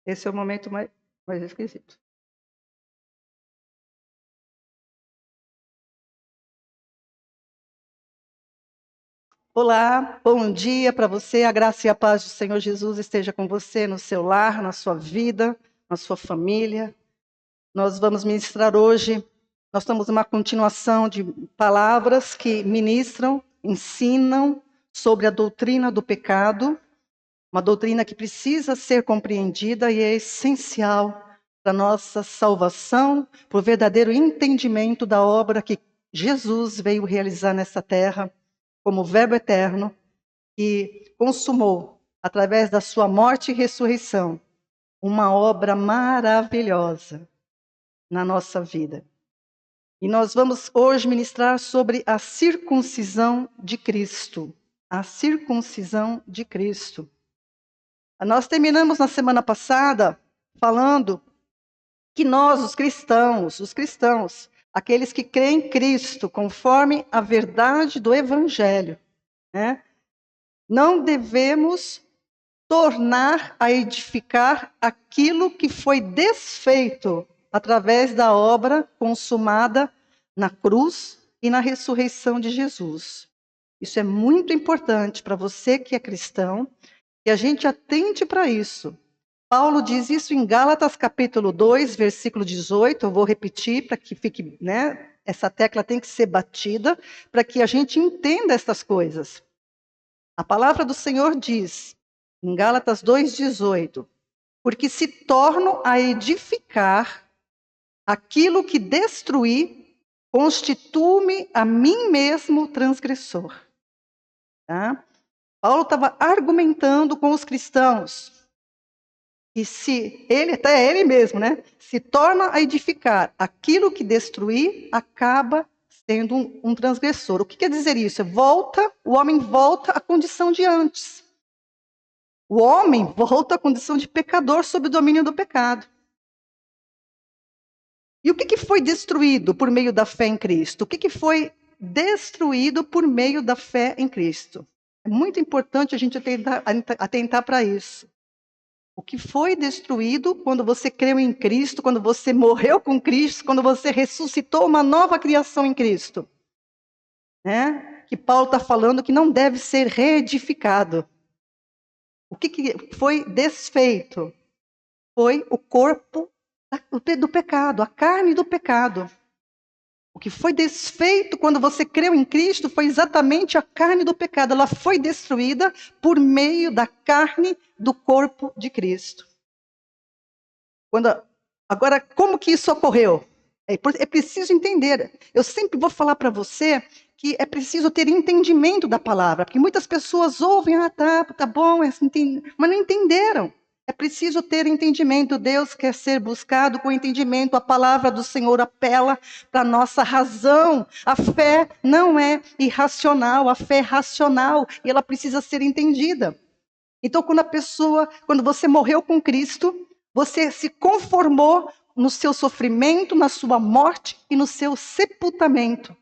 Esse é o momento mais esquisito. Olá, bom dia para você. A graça e a paz do Senhor Jesus esteja com você, no seu lar, na sua vida, na sua família. Nós vamos ministrar hoje, nós estamos numa continuação de palavras que ministram, ensinam sobre a doutrina do pecado, uma doutrina que precisa ser compreendida e é essencial para a nossa salvação, para o verdadeiro entendimento da obra que Jesus veio realizar nessa terra, como Verbo eterno, que consumou, através da sua morte e ressurreição, uma obra maravilhosa na nossa vida. E nós vamos hoje ministrar sobre a circuncisão de Cristo. A circuncisão de Cristo. Nós terminamos na semana passada falando que nós, os cristãos, aqueles que creem em Cristo, conforme a verdade do Evangelho, né, não devemos tornar a edificar aquilo que foi desfeito através da obra consumada na cruz e na ressurreição de Jesus. Isso é muito importante para você que é cristão, que a gente atente para isso. Paulo diz isso em Gálatas capítulo 2, versículo 18, eu vou repetir para que fique, né, essa tecla tem que ser batida, para que a gente entenda essas coisas. A palavra do Senhor diz, em Gálatas 2,18, porque se torno a edificar aquilo que destruí, constituo-me a mim mesmo transgressor. Tá? Paulo estava argumentando com os cristãos, e se ele, até ele mesmo, né, se torna a edificar aquilo que destruí, acaba sendo um transgressor. O que quer dizer isso? O homem volta à condição de antes. O homem volta à condição de pecador sob o domínio do pecado. E o que foi destruído por meio da fé em Cristo? O que foi destruído por meio da fé em Cristo? É muito importante a gente atentar para isso. O que foi destruído quando você creu em Cristo, quando você morreu com Cristo, quando você ressuscitou uma nova criação em Cristo? Né? Que Paulo está falando que não deve ser reedificado. O que foi desfeito? Foi o corpo do pecado, a carne do pecado. O que foi desfeito quando você creu em Cristo foi exatamente a carne do pecado. Ela foi destruída por meio da carne do corpo de Cristo. Agora, como que isso ocorreu? É preciso entender. Eu sempre vou falar para você que é preciso ter entendimento da palavra, porque muitas pessoas ouvem, tá bom, mas não entenderam. É preciso ter entendimento. Deus quer ser buscado com entendimento. A palavra do Senhor apela para a nossa razão. A fé não é irracional, a fé é racional e ela precisa ser entendida. Então, quando você morreu com Cristo, você se conformou no seu sofrimento, na sua morte e no seu sepultamento.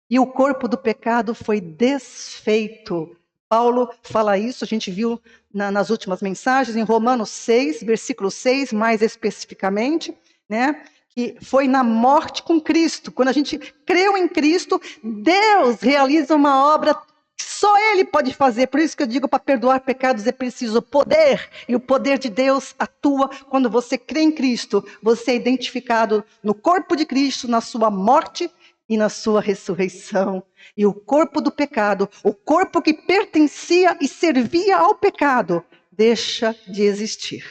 E o corpo do pecado foi desfeito. Paulo fala isso, a gente viu nas últimas mensagens, em Romanos 6, versículo 6, mais especificamente, né? Que foi na morte com Cristo. Quando a gente creu em Cristo, Deus realiza uma obra que só Ele pode fazer. Por isso que eu digo, para perdoar pecados é preciso poder. E o poder de Deus atua quando você crê em Cristo. Você é identificado no corpo de Cristo, na sua morte e na sua ressurreição. E o corpo do pecado, o corpo que pertencia e servia ao pecado, deixa de existir.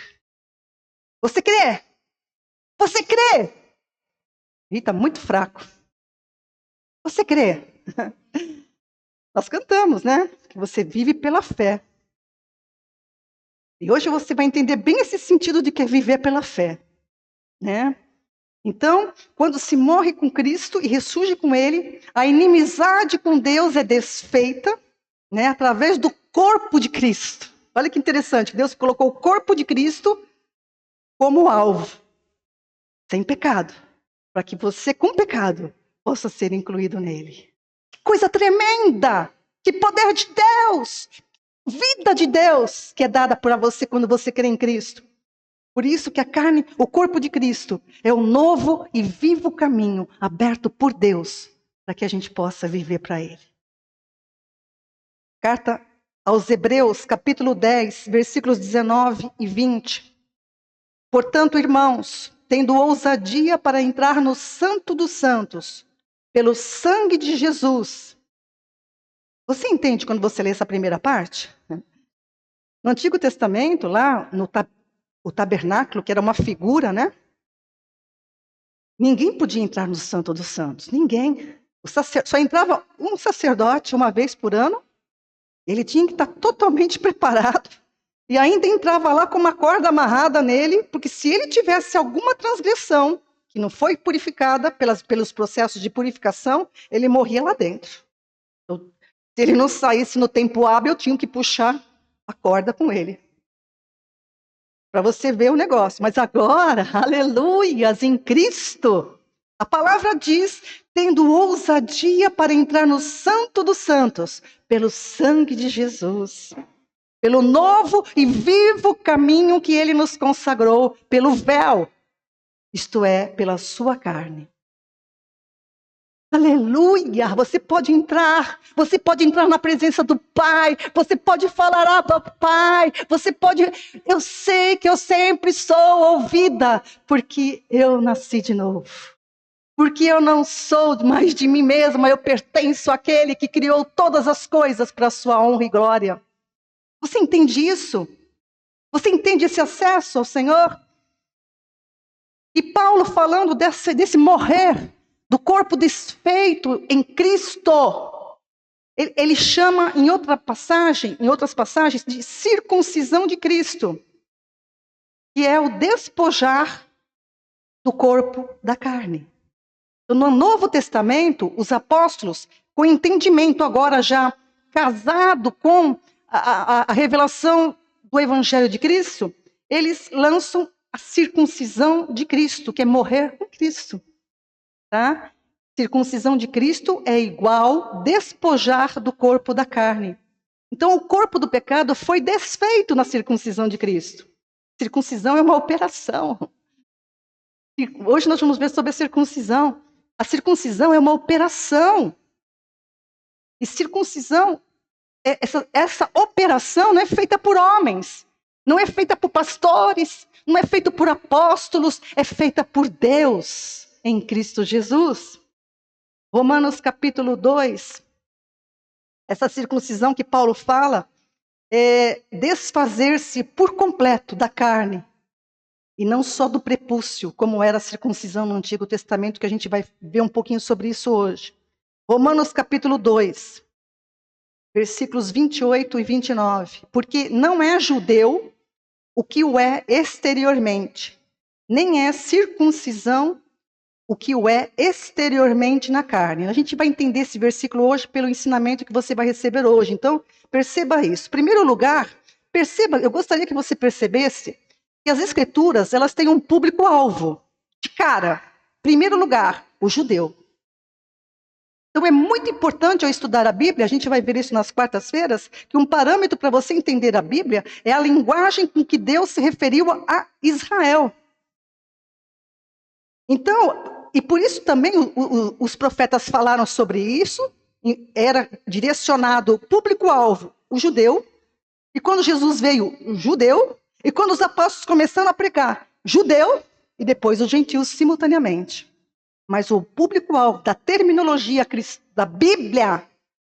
Você crê? Você crê? Ih, está muito fraco. Você crê? Nós cantamos, né? Que você vive pela fé. E hoje você vai entender bem esse sentido de que é viver pela fé, né? Então, quando se morre com Cristo e ressurge com Ele, a inimizade com Deus é desfeita, né, através do corpo de Cristo. Olha que interessante, Deus colocou o corpo de Cristo como alvo, sem pecado, para que você, com pecado, possa ser incluído nele. Que coisa tremenda! Que poder de Deus! Vida de Deus que é dada para você quando você crê em Cristo. Por isso que a carne, o corpo de Cristo, é o novo e vivo caminho aberto por Deus para que a gente possa viver para Ele. Carta aos Hebreus, capítulo 10, versículos 19 e 20. Portanto, irmãos, tendo ousadia para entrar no Santo dos Santos, pelo sangue de Jesus. Você entende quando você lê essa primeira parte? No Antigo Testamento, lá o tabernáculo, que era uma figura, né? Ninguém podia entrar no Santo dos Santos, ninguém. Só entrava um sacerdote uma vez por ano. Ele tinha que estar totalmente preparado. E ainda entrava lá com uma corda amarrada nele, porque se ele tivesse alguma transgressão que não foi purificada pelos processos de purificação, ele morria lá dentro. Então, se ele não saísse no tempo hábil, eu tinha que puxar a corda com ele. Para você ver o negócio. Mas agora, aleluias, em Cristo, a palavra diz, tendo ousadia para entrar no Santo dos Santos, pelo sangue de Jesus. Pelo novo e vivo caminho que Ele nos consagrou, pelo véu, isto é, pela sua carne. Aleluia! Você pode entrar na presença do Pai, você pode falar, Pai, você pode... Eu sei que eu sempre sou ouvida, porque eu nasci de novo. Porque eu não sou mais de mim mesma, eu pertenço àquele que criou todas as coisas para a sua honra e glória. Você entende isso? Você entende esse acesso ao Senhor? E Paulo falando desse morrer, do corpo desfeito em Cristo, ele chama em outras passagens, de circuncisão de Cristo, que é o despojar do corpo da carne. Então, no Novo Testamento, os apóstolos, com entendimento agora já casado com a revelação do Evangelho de Cristo, eles lançam a circuncisão de Cristo, que é morrer com Cristo. Tá? Circuncisão de Cristo é igual despojar do corpo da carne. Então, o corpo do pecado foi desfeito na circuncisão de Cristo. Circuncisão é uma operação. E hoje nós vamos ver sobre a circuncisão. A circuncisão é uma operação. E circuncisão, essa operação não é feita por homens, não é feita por pastores, não é feita por apóstolos, é feita por Deus em Cristo Jesus. Romanos capítulo 2, essa circuncisão que Paulo fala é desfazer-se por completo da carne, e não só do prepúcio, como era a circuncisão no Antigo Testamento, que a gente vai ver um pouquinho sobre isso hoje. Romanos capítulo 2, versículos 28 e 29. Porque não é judeu o que o é exteriormente, nem é circuncisão o que o é exteriormente na carne. A gente vai entender esse versículo hoje pelo ensinamento que você vai receber hoje. Então, perceba isso. Em primeiro lugar, eu gostaria que você percebesse que as escrituras, elas têm um público-alvo. De cara, em primeiro lugar, o judeu. Então é muito importante ao estudar a Bíblia, a gente vai ver isso nas quartas-feiras, que um parâmetro para você entender a Bíblia é a linguagem com que Deus se referiu a Israel. Então, e por isso também os profetas falaram sobre isso, era direcionado o público-alvo, o judeu, e quando Jesus veio, o judeu, e quando os apóstolos começaram a pregar, judeu, e depois os gentios simultaneamente. Mas o público-alvo da terminologia da Bíblia,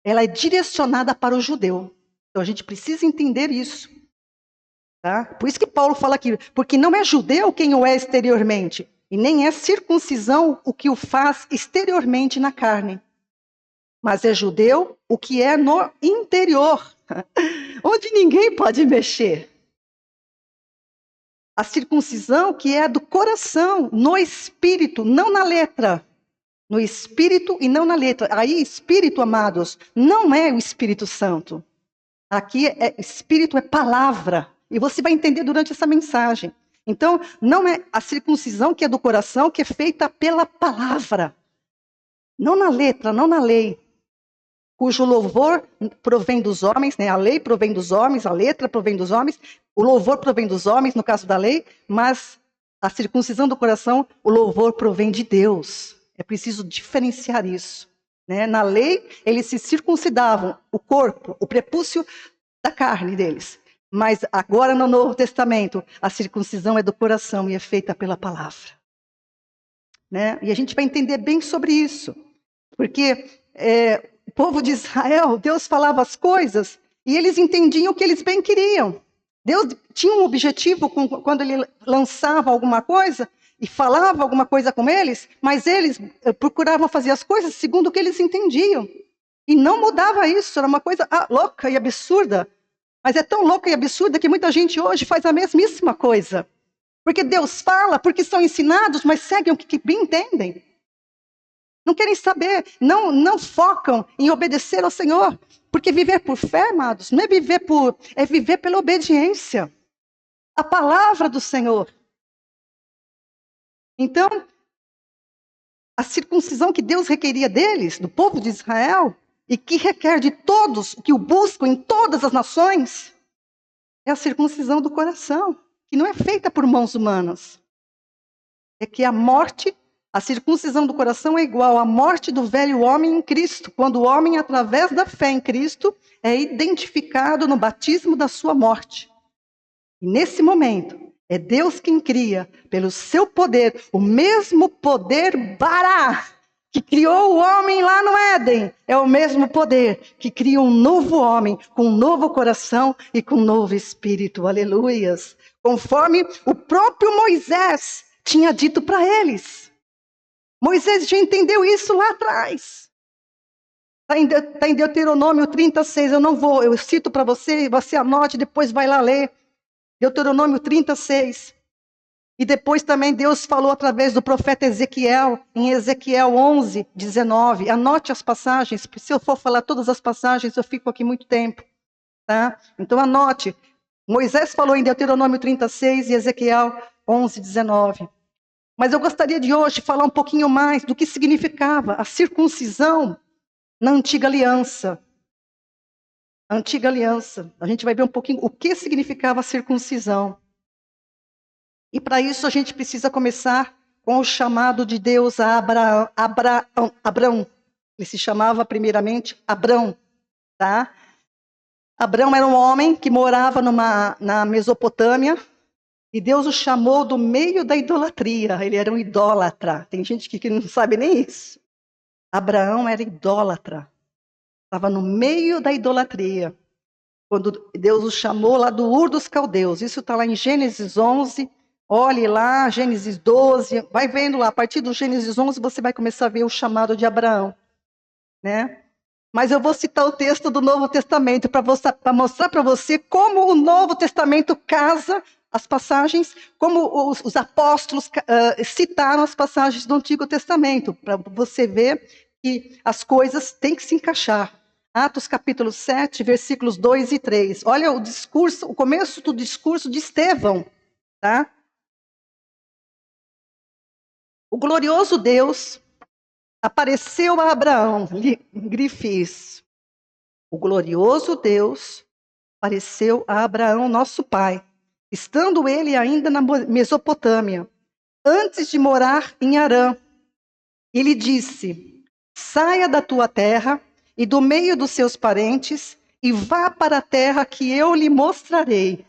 ela é direcionada para o judeu. Então a gente precisa entender isso. Tá? Por isso que Paulo fala aqui, porque não é judeu quem o é exteriormente, e nem é circuncisão o que o faz exteriormente na carne. Mas é judeu o que é no interior, onde ninguém pode mexer. A circuncisão que é do coração, no espírito, não na letra. No espírito e não na letra. Aí, espírito, amados, não é o Espírito Santo. Aqui, espírito é palavra. E você vai entender durante essa mensagem. Então, não é a circuncisão que é do coração, que é feita pela palavra. Não na letra, não na lei. cujo louvor provém dos homens, né? A lei provém dos homens, a letra provém dos homens, o louvor provém dos homens, no caso da lei, mas a circuncisão do coração, o louvor provém de Deus. É preciso diferenciar isso. Né? Na lei, eles se circuncidavam o corpo, o prepúcio da carne deles. Mas agora no Novo Testamento, a circuncisão é do coração e é feita pela palavra. Né? E a gente vai entender bem sobre isso. Porque o povo de Israel, Deus falava as coisas e eles entendiam o que eles bem queriam. Deus tinha um objetivo quando ele lançava alguma coisa e falava alguma coisa com eles, mas eles procuravam fazer as coisas segundo o que eles entendiam. E não mudava isso, era uma coisa louca e absurda. Mas é tão louca e absurda que muita gente hoje faz a mesmíssima coisa. Porque Deus fala, porque são ensinados, mas seguem o que bem entendem. Não querem saber, não focam em obedecer ao Senhor. Porque viver por fé, amados, não é viver pela obediência. A palavra do Senhor. Então, a circuncisão que Deus requeria deles, do povo de Israel, e que requer de todos, que o buscam em todas as nações, é a circuncisão do coração, que não é feita por mãos humanas. É que a circuncisão do coração é igual à morte do velho homem em Cristo, quando o homem, através da fé em Cristo, é identificado no batismo da sua morte. E nesse momento, é Deus quem cria, pelo seu poder, o mesmo poder Bará, que criou o homem lá no Éden, é o mesmo poder que cria um novo homem, com um novo coração e com um novo espírito. Aleluias! Conforme o próprio Moisés tinha dito para eles. Moisés já entendeu isso lá atrás. Está em Deuteronômio 36, eu cito para você anote, depois vai lá ler. Deuteronômio 36. E depois também Deus falou através do profeta Ezequiel, em Ezequiel 11, 19. Anote as passagens, porque se eu for falar todas as passagens, eu fico aqui muito tempo. Tá? Então anote. Moisés falou em Deuteronômio 36 e Ezequiel 11, 19. Mas eu gostaria de hoje falar um pouquinho mais do que significava a circuncisão na antiga aliança. A antiga aliança. A gente vai ver um pouquinho o que significava a circuncisão. E para isso a gente precisa começar com o chamado de Deus a Abrão. Ele se chamava primeiramente Abrão. Tá? Abrão era um homem que morava na Mesopotâmia. E Deus o chamou do meio da idolatria. Ele era um idólatra. Tem gente que não sabe nem isso. Abraão era idólatra. Estava no meio da idolatria. Quando Deus o chamou lá do Ur dos Caldeus. Isso está lá em Gênesis 11. Olhe lá, Gênesis 12. Vai vendo lá. A partir do Gênesis 11 você vai começar a ver o chamado de Abraão. Né? Mas eu vou citar o texto do Novo Testamento para mostrar para você como o Novo Testamento casa as passagens, como os apóstolos citaram as passagens do Antigo Testamento, para você ver que as coisas têm que se encaixar. Atos capítulo 7, versículos 2 e 3. Olha o começo do discurso de Estevão. Tá? O glorioso Deus apareceu a Abraão, grifes. O glorioso Deus apareceu a Abraão, nosso pai, estando ele ainda na Mesopotâmia, antes de morar em Harã. Ele disse: saia da tua terra e do meio dos seus parentes e vá para a terra que eu lhe mostrarei.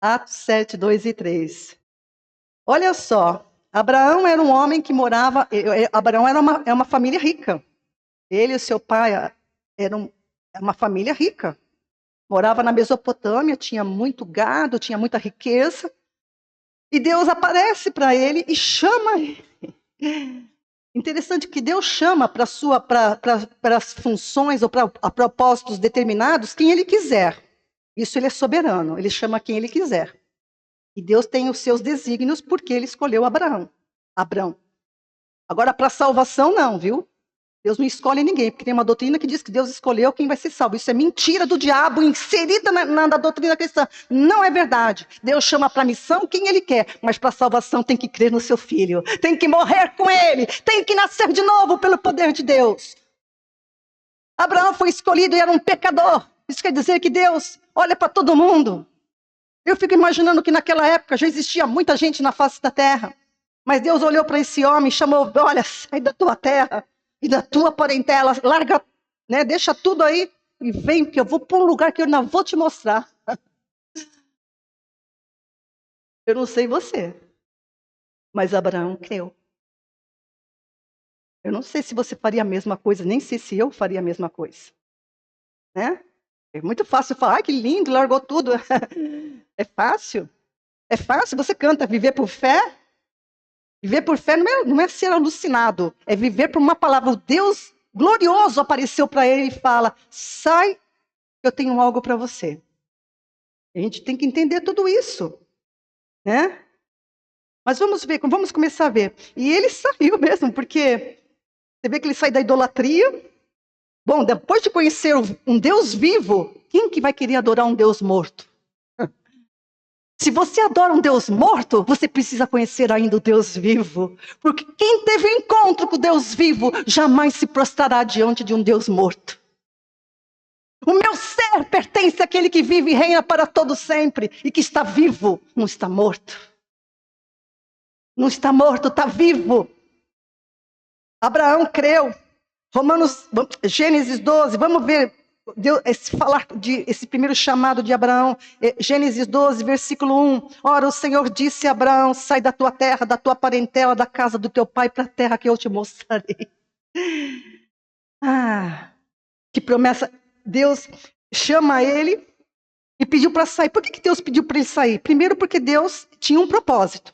Atos 7, 2 e 3. Olha só, Abraão era um homem que morava... Abraão era uma família rica. Ele e seu pai eram uma família rica. Morava na Mesopotâmia, tinha muito gado, tinha muita riqueza. E Deus aparece para ele e chama ele. Interessante que Deus chama para as funções ou para propósitos determinados quem ele quiser. Isso ele é soberano, ele chama quem ele quiser. E Deus tem os seus desígnios porque ele escolheu Abrão. Agora, para salvação, não, viu? Deus não escolhe ninguém, porque tem uma doutrina que diz que Deus escolheu quem vai ser salvo. Isso é mentira do diabo inserida na doutrina cristã. Não é verdade. Deus chama para a missão quem ele quer, mas para a salvação tem que crer no seu filho. Tem que morrer com ele. Tem que nascer de novo pelo poder de Deus. Abraão foi escolhido e era um pecador. Isso quer dizer que Deus olha para todo mundo. Eu fico imaginando que naquela época já existia muita gente na face da terra. Mas Deus olhou para esse homem e chamou: olha, sai da tua terra e da tua parentela, larga, né, deixa tudo aí e vem, que eu vou para um lugar que eu não vou te mostrar. Eu não sei você, mas Abraão creu. Eu não sei se você faria a mesma coisa, nem sei se eu faria a mesma coisa. Né? É muito fácil falar: que lindo, largou tudo. É fácil. É fácil, você canta viver por fé. Viver por fé não é ser alucinado, é viver por uma palavra. O Deus glorioso apareceu para ele e fala: sai, eu tenho algo para você. A gente tem que entender tudo isso, né? Mas vamos ver, vamos começar a ver. E ele saiu mesmo, porque você vê que ele sai da idolatria. Bom, depois de conhecer um Deus vivo, quem que vai querer adorar um Deus morto? Se você adora um Deus morto, você precisa conhecer ainda o Deus vivo. Porque quem teve encontro com o Deus vivo, jamais se prostrará diante de um Deus morto. O meu ser pertence àquele que vive e reina para todo sempre. E que está vivo, não está morto. Não está morto, está vivo. Abraão creu. Gênesis 12, vamos ver. Esse primeiro chamado de Abraão, Gênesis 12, versículo 1. Ora, o Senhor disse a Abraão: sai da tua terra, da tua parentela, da casa do teu pai, para a terra que eu te mostrarei. Ah, que promessa. Deus chama ele e pediu para sair. Por que Deus pediu para ele sair? Primeiro, porque Deus tinha um propósito.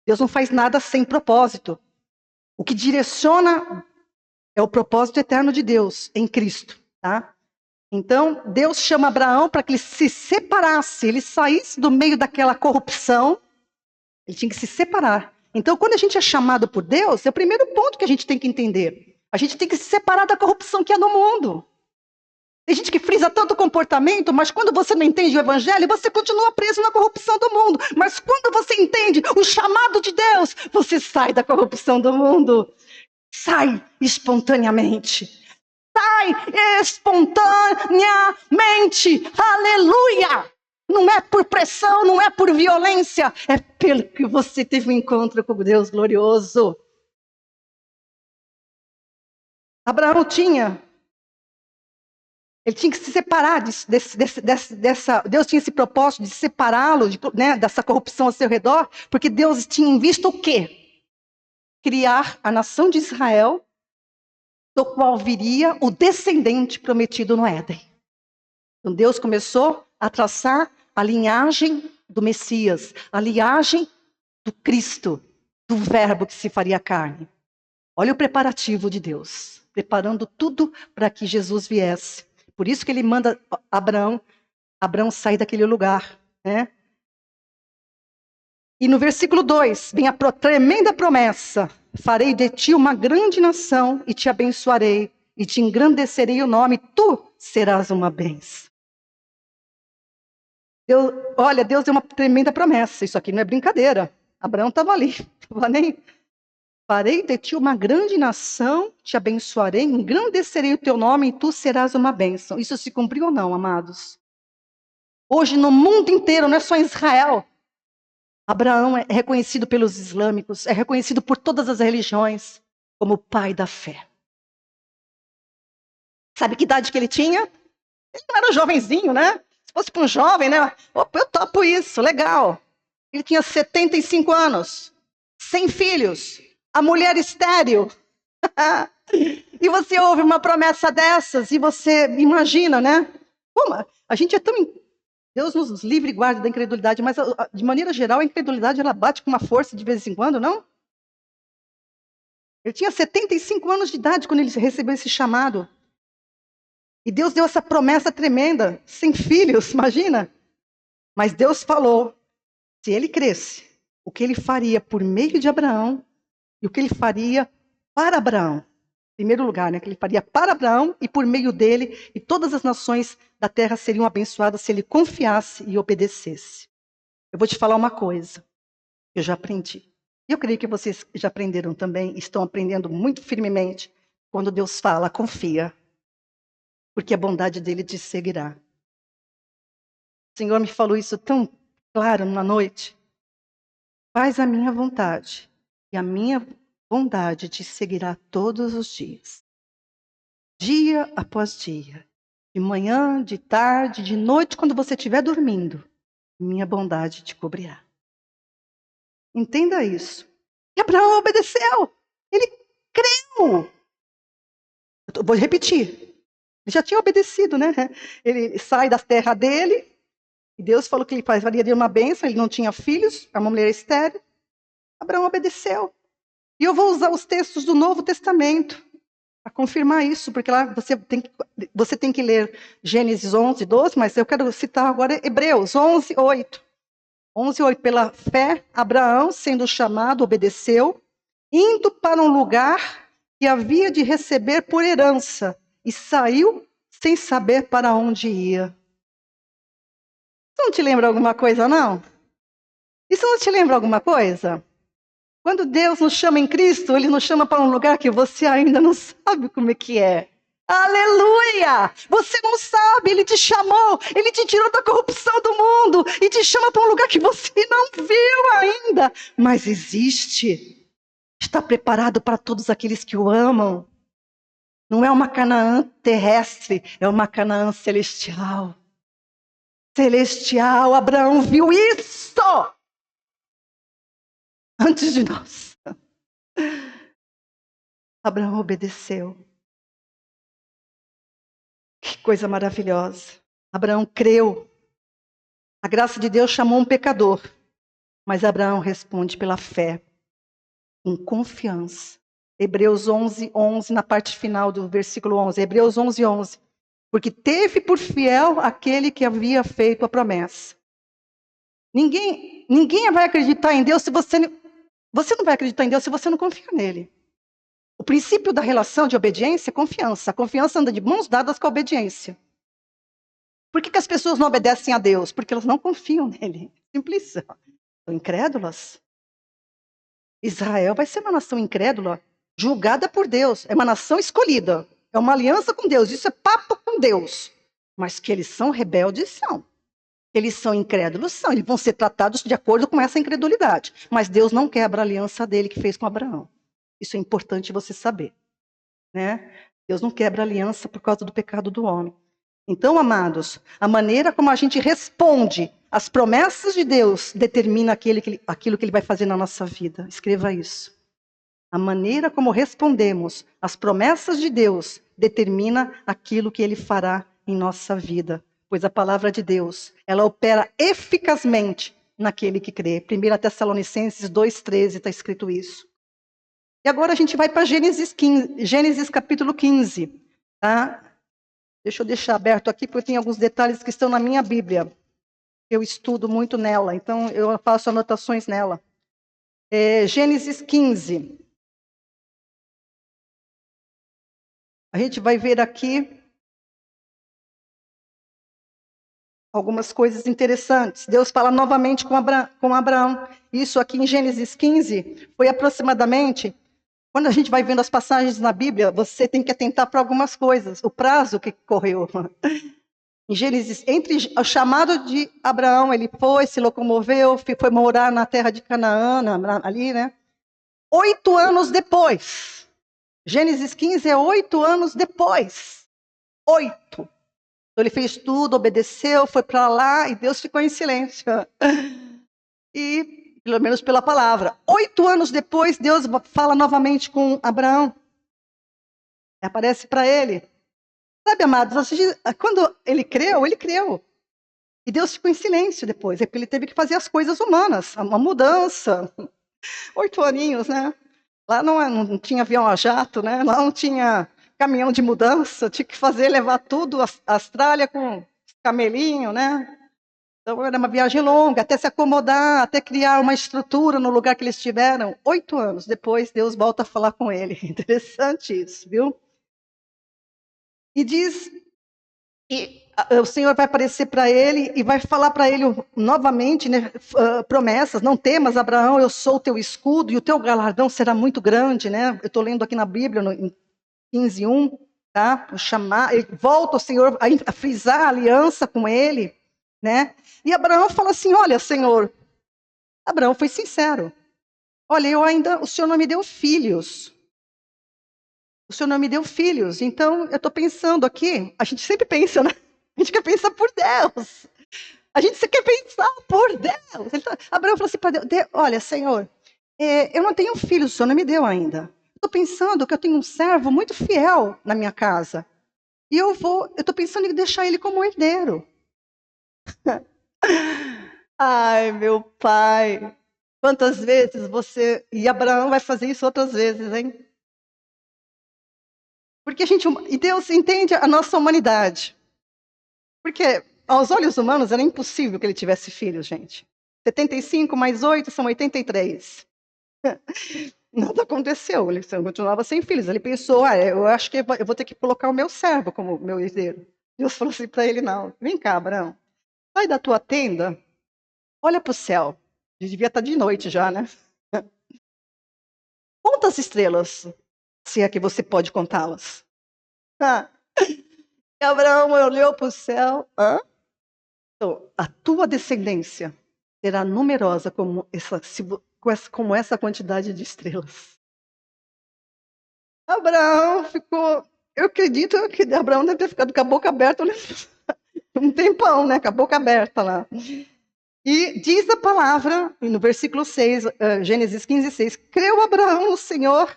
Deus não faz nada sem propósito. O que direciona é o propósito eterno de Deus em Cristo, tá? Então, Deus chama Abraão para que ele se separasse, ele saísse do meio daquela corrupção, ele tinha que se separar. Então, quando a gente é chamado por Deus, é o primeiro ponto que a gente tem que entender. A gente tem que se separar da corrupção que há no mundo. Tem gente que frisa tanto o comportamento, mas quando você não entende o evangelho, você continua preso na corrupção do mundo. Mas quando você entende o chamado de Deus, você sai da corrupção do mundo. Sai espontaneamente. Sai espontaneamente. Aleluia! Não é por pressão, não é por violência, é pelo que você teve um encontro com Deus glorioso. Abraão ele tinha que se separar dessa. Deus tinha esse propósito de separá-lo, né, dessa corrupção ao seu redor, porque Deus tinha em vista o quê? Criar a nação de Israel, do qual viria o descendente prometido no Éden. Então Deus começou a traçar a linhagem do Messias, a linhagem do Cristo, do Verbo que se faria carne. Olha o preparativo de Deus, preparando tudo para que Jesus viesse. Por isso que ele manda Abraão sair daquele lugar, né? E no versículo 2, vem a tremenda promessa: farei de ti uma grande nação e te abençoarei e te engrandecerei o nome, tu serás uma bênção. Deus deu uma tremenda promessa, isso aqui não é brincadeira. Abraão estava ali, farei de ti uma grande nação, te abençoarei, engrandecerei o teu nome e tu serás uma bênção. Isso se cumpriu ou não, amados? Hoje no mundo inteiro, não é só em Israel. Abraão é reconhecido pelos islâmicos, é reconhecido por todas as religiões como o pai da fé. Sabe que idade que ele tinha? Ele não era um jovenzinho, né? Se fosse para um jovem, né? Opa, eu topo isso, legal. Ele tinha 75 anos, sem filhos, a mulher estéril. E você ouve uma promessa dessas e você imagina, né? Como? A gente é tão... Deus nos livre e guarde da incredulidade, mas de maneira geral a incredulidade ela bate com uma força de vez em quando, não? Ele tinha 75 anos de idade quando ele recebeu esse chamado. E Deus deu essa promessa tremenda, sem filhos, imagina. Mas Deus falou, se ele cresce, o que ele faria por meio de Abraão e o que ele faria para Abraão. Em primeiro lugar, né, que ele faria para Abraão e por meio dele, e todas as nações da terra seriam abençoadas se ele confiasse e obedecesse. Eu vou te falar uma coisa, eu já aprendi. Eu creio que vocês já aprenderam também, estão aprendendo muito firmemente. Quando Deus fala, confia. porque a bondade dele te seguirá. O Senhor me falou isso tão claro na noite. Faz a minha vontade, e a minha bondade te seguirá todos os dias. Dia após dia. De manhã, de tarde, de noite, quando você estiver dormindo, minha bondade te cobrirá. Entenda isso. E Abraão obedeceu. Ele creu. Vou repetir. Ele já tinha obedecido, né? Ele sai da terra dele, e Deus falou que ele faria uma bênção, ele não tinha filhos, é uma mulher estéril. Abraão obedeceu. E eu vou usar os textos do Novo Testamento para confirmar isso, porque lá você tem que ler Gênesis 11, 12, mas eu quero citar agora Hebreus 11, 8. 11, 8. Pela fé, Abraão, sendo chamado, obedeceu, indo para um lugar que havia de receber por herança, e saiu sem saber para onde ia. Isso não te lembra alguma coisa, não? Isso não te lembra alguma coisa? Quando Deus nos chama em Cristo, Ele nos chama para um lugar que você ainda não sabe como é que é. Aleluia! Você não sabe, Ele te chamou, Ele te tirou da corrupção do mundo e te chama para um lugar que você não viu ainda, mas existe. Está preparado para todos aqueles que o amam. Não é uma Canaã terrestre, é uma Canaã celestial. Celestial, Abraão viu isso antes de nós. Abraão obedeceu. Que coisa maravilhosa. Abraão creu. A graça de Deus chamou um pecador, mas Abraão responde pela fé, com confiança. Hebreus 11, 11, na parte final do versículo 11. Hebreus 11, 11. Porque teve por fiel aquele que havia feito a promessa. Ninguém vai acreditar em Deus se você não vai acreditar em Deus se você não confia nele. O princípio da relação de obediência é confiança. A confiança anda de mãos dadas com a obediência. Por que as pessoas não obedecem a Deus? Porque elas não confiam nele. Simples. São incrédulas. Israel vai ser uma nação incrédula, julgada por Deus. É uma nação escolhida. É uma aliança com Deus. Isso é papo com Deus. Mas que eles são rebeldes, são. Eles são incrédulos, são. Eles vão ser tratados de acordo com essa incredulidade. Mas Deus não quebra a aliança dele que fez com Abraão. Isso é importante você saber. Né? Deus não quebra a aliança por causa do pecado do homem. Então, amados, a maneira como a gente responde às promessas de Deus determina aquilo que Ele vai fazer na nossa vida. Escreva isso. A maneira como respondemos às promessas de Deus determina aquilo que Ele fará em nossa vida. Pois a palavra de Deus, ela opera eficazmente naquele que crê. 1 Tessalonicenses 2,13 está escrito isso. E agora a gente vai para Gênesis capítulo 15. Tá? Deixa eu deixar aberto aqui, porque tem alguns detalhes que estão na minha Bíblia. Eu estudo muito nela, então eu faço anotações nela. Gênesis 15. A gente vai ver aqui algumas coisas interessantes. Deus fala novamente com Abraão. Isso aqui em Gênesis 15 foi aproximadamente... Quando a gente vai vendo as passagens na Bíblia, você tem que atentar para algumas coisas. O prazo que correu. Em Gênesis, entre o chamado de Abraão, ele foi, se locomoveu, foi morar na terra de Canaã, ali, né? 8 anos depois. Gênesis 15 é 8 anos depois. 8. Então ele fez tudo, obedeceu, foi para lá e Deus ficou em silêncio. E... pelo menos pela palavra. 8 anos depois, Deus fala novamente com Abraão. Aparece para ele. Sabe, amados, quando ele creu, ele creu. E Deus ficou em silêncio depois. É porque ele teve que fazer as coisas humanas. Uma mudança. 8 aninhos, né? Lá não tinha avião a jato, né? Lá não tinha caminhão de mudança. Tinha que levar tudo, a Austrália com camelinho, né? Então, era uma viagem longa, até se acomodar, até criar uma estrutura no lugar que eles estiveram. 8 anos depois, Deus volta a falar com ele. Interessante isso, viu? E diz, o Senhor vai aparecer para ele e vai falar para ele novamente, né, promessas. Não temas, Abraão, eu sou o teu escudo e o teu galardão será muito grande. Né? Eu estou lendo aqui na Bíblia, em 15:1. tá? O chamar, ele volta o Senhor a frisar a aliança com ele, né? E Abraão fala assim: olha, Senhor, Abraão foi sincero. Olha, o Senhor não me deu filhos. O Senhor não me deu filhos. Então, eu estou pensando aqui, a gente sempre pensa, né? A gente quer pensar por Deus. A gente quer pensar por Deus. Abraão falou assim para Deus: olha, Senhor, eu não tenho filhos, o Senhor não me deu ainda. Estou pensando que eu tenho um servo muito fiel na minha casa. E eu estou pensando em deixar ele como herdeiro. Ai, meu pai. Quantas vezes você... E Abraão vai fazer isso outras vezes, hein? Porque e Deus entende a nossa humanidade. Porque aos olhos humanos era impossível que ele tivesse filhos, gente. 75 mais 8 são 83. Nada aconteceu, ele continuava sem filhos. Ele pensou, eu acho que eu vou ter que colocar o meu servo como meu herdeiro. Deus falou assim para ele: não, vem cá, Abraão, sai da tua tenda, olha para o céu. Devia estar de noite já, né? Conta as estrelas, se é que você pode contá-las. E Abraão olhou para o céu. Então, a tua descendência será numerosa como essa quantidade de estrelas. Abraão ficou... Eu acredito que Abraão deve ter ficado com a boca aberta um tempão, né? Com a boca aberta lá. E diz a palavra, no versículo 6, Gênesis 15, 6, creu Abraão no Senhor,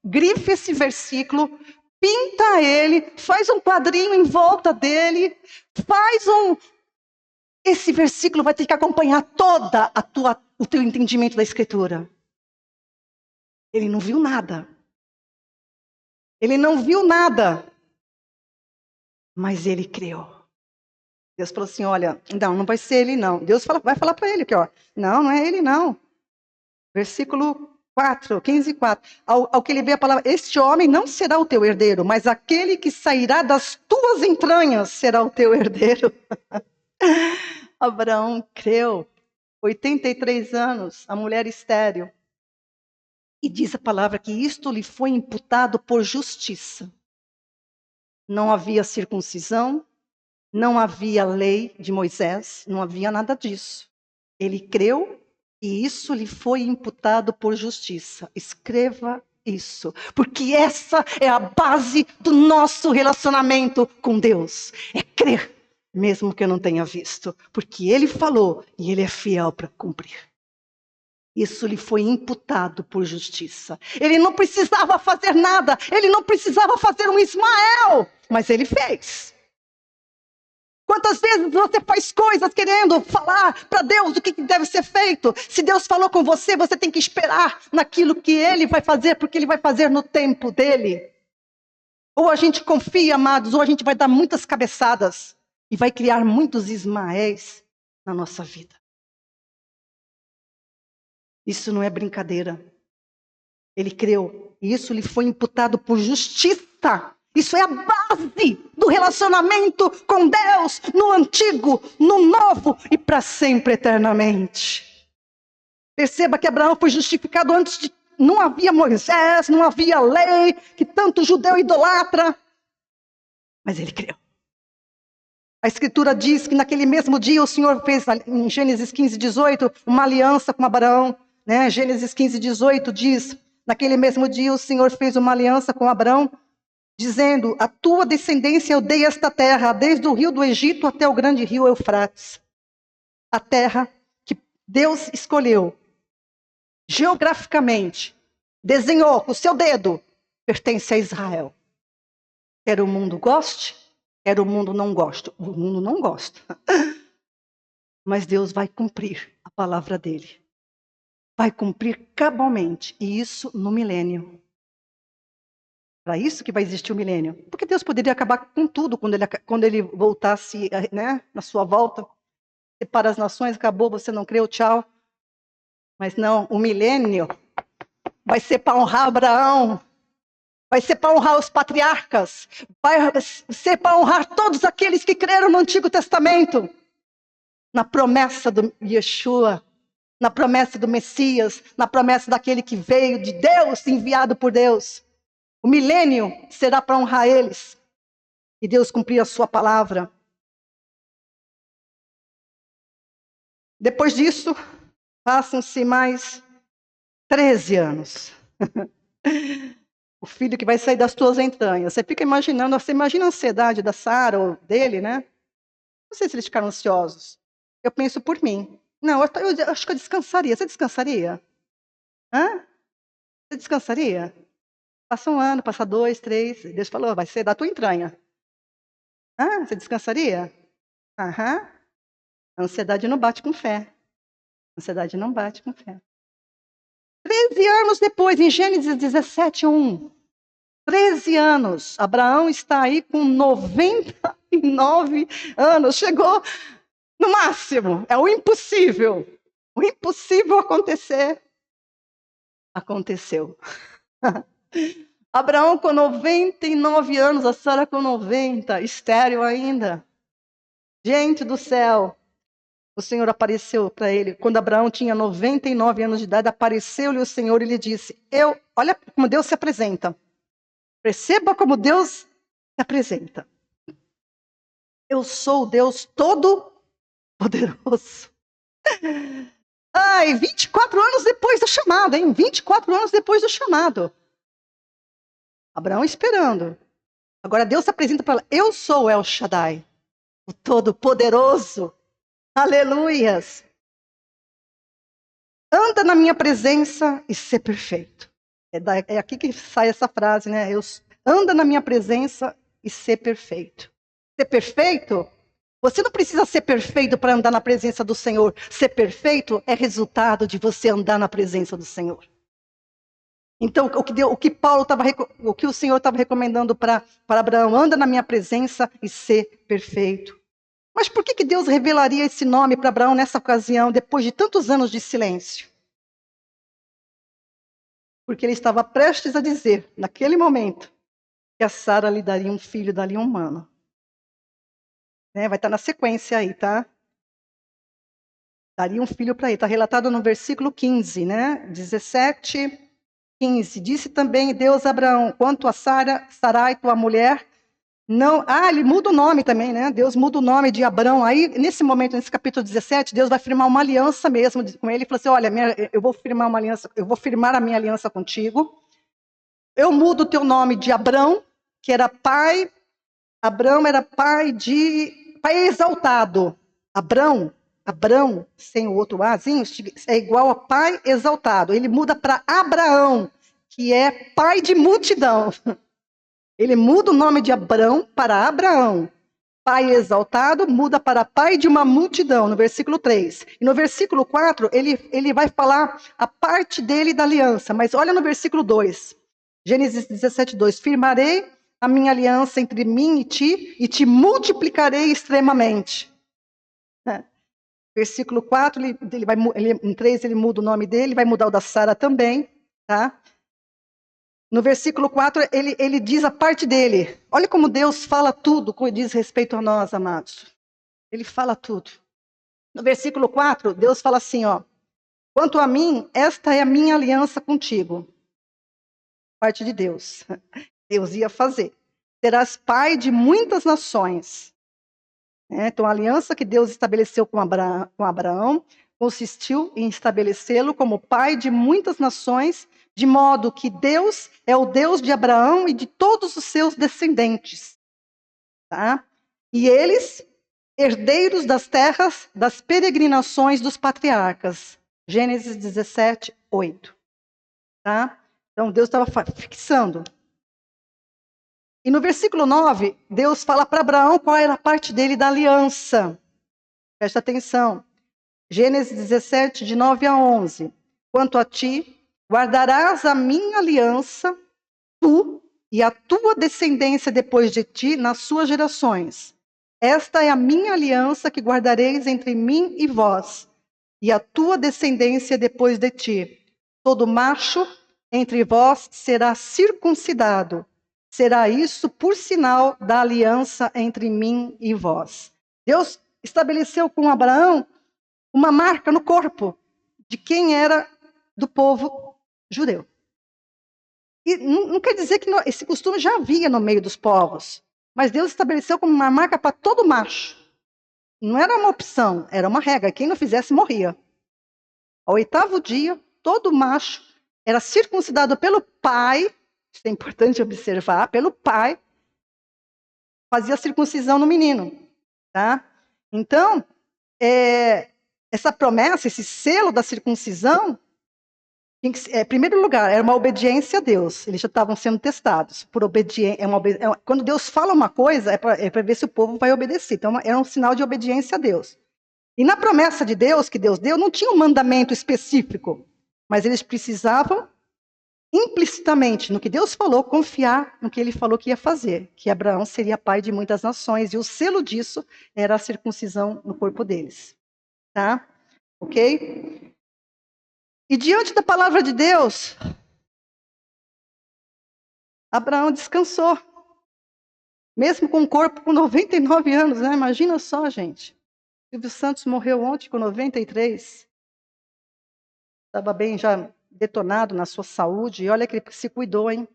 grife esse versículo, pinta ele, faz um quadrinho em volta dele, Esse versículo vai ter que acompanhar toda o teu entendimento da Escritura. Ele não viu nada. Ele não viu nada. Mas ele creu. Deus falou assim: olha, não vai ser ele não. Deus vai falar para ele aqui, ó. Não é ele não. Versículo 4, 15, 4. Ao que ele vê a palavra: este homem não será o teu herdeiro, mas aquele que sairá das tuas entranhas será o teu herdeiro. Abraão creu. 83 anos, a mulher estéril. E diz a palavra que isto lhe foi imputado por justiça. Não havia circuncisão, não havia lei de Moisés, não havia nada disso. Ele creu e isso lhe foi imputado por justiça. Escreva isso, porque essa é a base do nosso relacionamento com Deus. É crer, mesmo que eu não tenha visto, porque Ele falou e Ele é fiel para cumprir. Isso lhe foi imputado por justiça. Ele não precisava fazer nada. Ele não precisava fazer um Ismael. Mas ele fez. Quantas vezes você faz coisas querendo falar para Deus o que deve ser feito? Se Deus falou com você, você tem que esperar naquilo que Ele vai fazer, porque Ele vai fazer no tempo dEle. Ou a gente confia, amados, ou a gente vai dar muitas cabeçadas e vai criar muitos Ismaéis na nossa vida. Isso não é brincadeira. Ele creu. E isso lhe foi imputado por justiça. Isso é a base do relacionamento com Deus. No antigo, no novo e para sempre, eternamente. Perceba que Abraão foi justificado antes de... Não havia Moisés, não havia lei, que tanto judeu idolatra. Mas ele creu. A Escritura diz que naquele mesmo dia o Senhor fez, em Gênesis 15, 18, uma aliança com Abraão. Né? Gênesis 15, 18 diz: naquele mesmo dia o Senhor fez uma aliança com Abraão, dizendo: a tua descendência eu dei esta terra, desde o rio do Egito até o grande rio Eufrates. A terra que Deus escolheu, geograficamente, desenhou com o seu dedo, pertence a Israel. Quer o mundo goste, quer o mundo não goste. O mundo não gosta. Mas Deus vai cumprir a palavra dele. Vai cumprir cabalmente. E isso no milênio. Para isso que vai existir o milênio. Porque Deus poderia acabar com tudo quando ele voltasse, né, na sua volta. Para as nações, acabou, você não creu, tchau. Mas não, o milênio vai ser para honrar Abraão. Vai ser para honrar os patriarcas. Vai ser para honrar todos aqueles que creram no Antigo Testamento. Na promessa do Yeshua. Na promessa do Messias, na promessa daquele que veio de Deus, enviado por Deus. O milênio será para honrar eles. E Deus cumprir a sua palavra. Depois disso, passam-se mais 13 anos. O filho que vai sair das tuas entranhas. Você fica imaginando, você imagina a ansiedade da Sara ou dele, né? Não sei se eles ficaram ansiosos. Eu penso por mim. Não, eu acho que eu descansaria. Você descansaria? Hã? Você descansaria? Passa um ano, passa 2, 3. Deus falou, vai ser da tua entranha. Hã? Você descansaria? Aham. A ansiedade não bate com fé. A ansiedade não bate com fé. 13 anos depois, em Gênesis 17:1. 13 anos. Abraão está aí com 99 anos. Chegou no máximo. É o impossível. O impossível acontecer. Aconteceu. Abraão com 99 anos, a Sara com 90, estéril ainda. Gente do céu. O Senhor apareceu para ele. Quando Abraão tinha 99 anos de idade, apareceu-lhe o Senhor e lhe disse: olha como Deus se apresenta. Perceba como Deus se apresenta. Eu sou o Deus Todo-Poderoso. Ai, 24 anos depois do chamado, hein? 24 anos depois do chamado. Abraão esperando. Agora Deus se apresenta para ela. Eu sou El Shaddai, o Todo-Poderoso. Aleluias. Anda na minha presença e ser perfeito. É aqui que sai essa frase, né? Anda na minha presença e ser perfeito. Ser perfeito? Você não precisa ser perfeito para andar na presença do Senhor. Ser perfeito é resultado de você andar na presença do Senhor. Então, o que o Senhor estava recomendando para Abraão, anda na minha presença e ser perfeito. Mas por que Deus revelaria esse nome para Abraão nessa ocasião, depois de tantos anos de silêncio? Porque ele estava prestes a dizer, naquele momento, que a Sara lhe daria um filho dali um ano. Vai estar na sequência aí, tá? Daria um filho para ele. Está relatado no versículo 15, né? 17, 15. Disse também Deus a Abraão, quanto a Sarai, tua mulher, não... ele muda o nome também, né? Deus muda o nome de Abraão. Aí, nesse momento, nesse capítulo 17, Deus vai firmar uma aliança mesmo com ele. Ele falou assim, olha, eu vou firmar uma aliança, eu vou firmar a minha aliança contigo. Eu mudo o teu nome de Abrão, que era pai... Abrão era pai exaltado. Abrão, sem o outro azinho, é igual a pai exaltado. Ele muda para Abraão, que é pai de multidão. Ele muda o nome de Abrão para Abraão. Pai exaltado muda para pai de uma multidão, no versículo 3. E no versículo 4, ele vai falar a parte dele da aliança. Mas olha no versículo 2. Gênesis 17:2. Firmarei a minha aliança entre mim e te multiplicarei extremamente. Versículo 4, em 3 ele muda o nome dele, vai mudar o da Sara também, tá? No versículo 4, ele diz a parte dele. Olha como Deus fala tudo que diz respeito a nós, amados. Ele fala tudo. No versículo 4, Deus fala assim, quanto a mim, esta é a minha aliança contigo. Parte de Deus. Deus ia fazer. Serás pai de muitas nações. Então, a aliança que Deus estabeleceu com Abraão consistiu em estabelecê-lo como pai de muitas nações, de modo que Deus é o Deus de Abraão e de todos os seus descendentes. Tá? E eles, herdeiros das terras das peregrinações dos patriarcas. Gênesis 17:8. Tá? Então, Deus estava fixando. E no versículo 9, Deus fala para Abraão qual era a parte dele da aliança. Presta atenção. Gênesis 17, de 9 a 11. Quanto a ti, guardarás a minha aliança, tu e a tua descendência depois de ti, nas suas gerações. Esta é a minha aliança que guardareis entre mim e vós, e a tua descendência depois de ti. Todo macho entre vós será circuncidado. Será isso por sinal da aliança entre mim e vós. Deus estabeleceu com Abraão uma marca no corpo de quem era do povo judeu. E não quer dizer que esse costume já havia no meio dos povos, mas Deus estabeleceu como uma marca para todo macho. Não era uma opção, era uma regra. Quem não fizesse morria. Ao 8º dia, todo macho era circuncidado pelo pai, isso é importante observar, pelo pai, fazia circuncisão no menino. Tá? Então, essa promessa, esse selo da circuncisão, em primeiro lugar, era uma obediência a Deus. Eles já estavam sendo testados por obediência. Quando Deus fala uma coisa, é para ver se o povo vai obedecer. Então, era um sinal de obediência a Deus. E na promessa de Deus, que Deus deu, não tinha um mandamento específico. Mas eles precisavam, implicitamente, no que Deus falou, confiar no que ele falou que ia fazer. Que Abraão seria pai de muitas nações. E o selo disso era a circuncisão no corpo deles. Tá? Ok? E diante da palavra de Deus, Abraão descansou. Mesmo com o corpo com 99 anos, né? Imagina só, gente. Silvio Santos morreu ontem com 93. Estava bem já detonado na sua saúde. E olha que ele se cuidou, hein?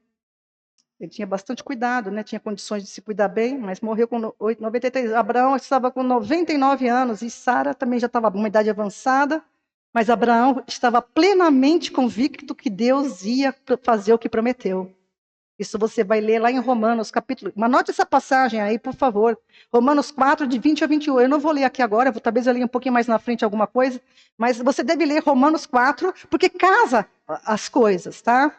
Ele tinha bastante cuidado, né? Tinha condições de se cuidar bem, mas morreu com 93. Abraão estava com 99 anos e Sara também já estava com uma idade avançada. Mas Abraão estava plenamente convicto que Deus ia fazer o que prometeu. Isso você vai ler lá em Romanos, capítulo... Anote essa passagem aí, por favor. Romanos 4, de 20 a 21. Eu não vou ler aqui agora, talvez eu leia um pouquinho mais na frente alguma coisa, mas você deve ler Romanos 4, porque casa as coisas, tá?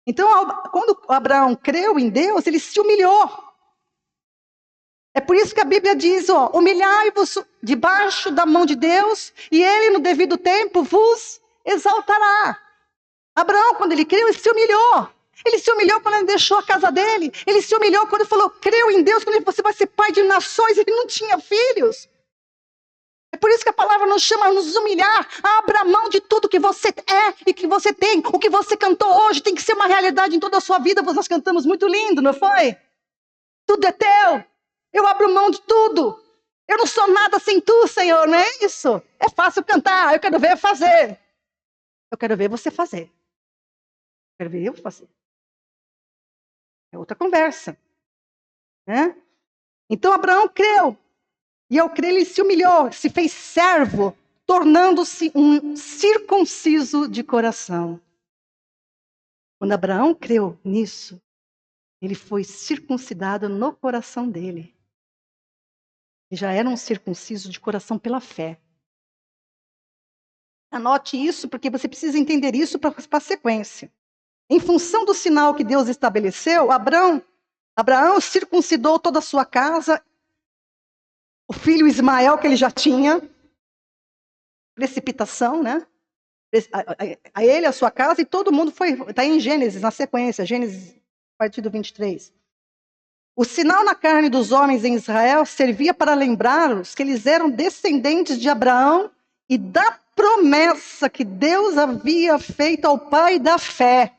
Então, quando Abraão creu em Deus, ele se humilhou. É por isso que a Bíblia diz, ó, humilhai-vos debaixo da mão de Deus, e ele no devido tempo vos exaltará. Abraão, quando ele creu, ele se humilhou. Ele se humilhou quando ele deixou a casa dele. Ele se humilhou quando ele falou, creu em Deus, quando ele falou, você vai ser pai de nações, ele não tinha filhos. É por isso que a palavra nos chama a nos humilhar, a abrir mão de tudo que você é e que você tem. O que você cantou hoje tem que ser uma realidade em toda a sua vida. Nós cantamos muito lindo, não foi? Tudo é teu. Eu abro mão de tudo. Eu não sou nada sem tu, Senhor, não é isso? É fácil cantar, eu quero ver fazer. Eu quero ver você fazer. Eu quero ver eu fazer. É outra conversa. Né? Então Abraão creu. E ao crer ele se humilhou, se fez servo, tornando-se um circunciso de coração. Quando Abraão creu nisso, ele foi circuncidado no coração dele. Ele já era um circunciso de coração pela fé. Anote isso, porque você precisa entender isso para a sequência. Em função do sinal que Deus estabeleceu, Abraão circuncidou toda a sua casa, o filho Ismael que ele já tinha, precipitação, né? A ele, a sua casa, e todo mundo foi, está em Gênesis, na sequência, Gênesis, partido 23. O sinal na carne dos homens em Israel servia para lembrá-los que eles eram descendentes de Abraão e da promessa que Deus havia feito ao pai da fé.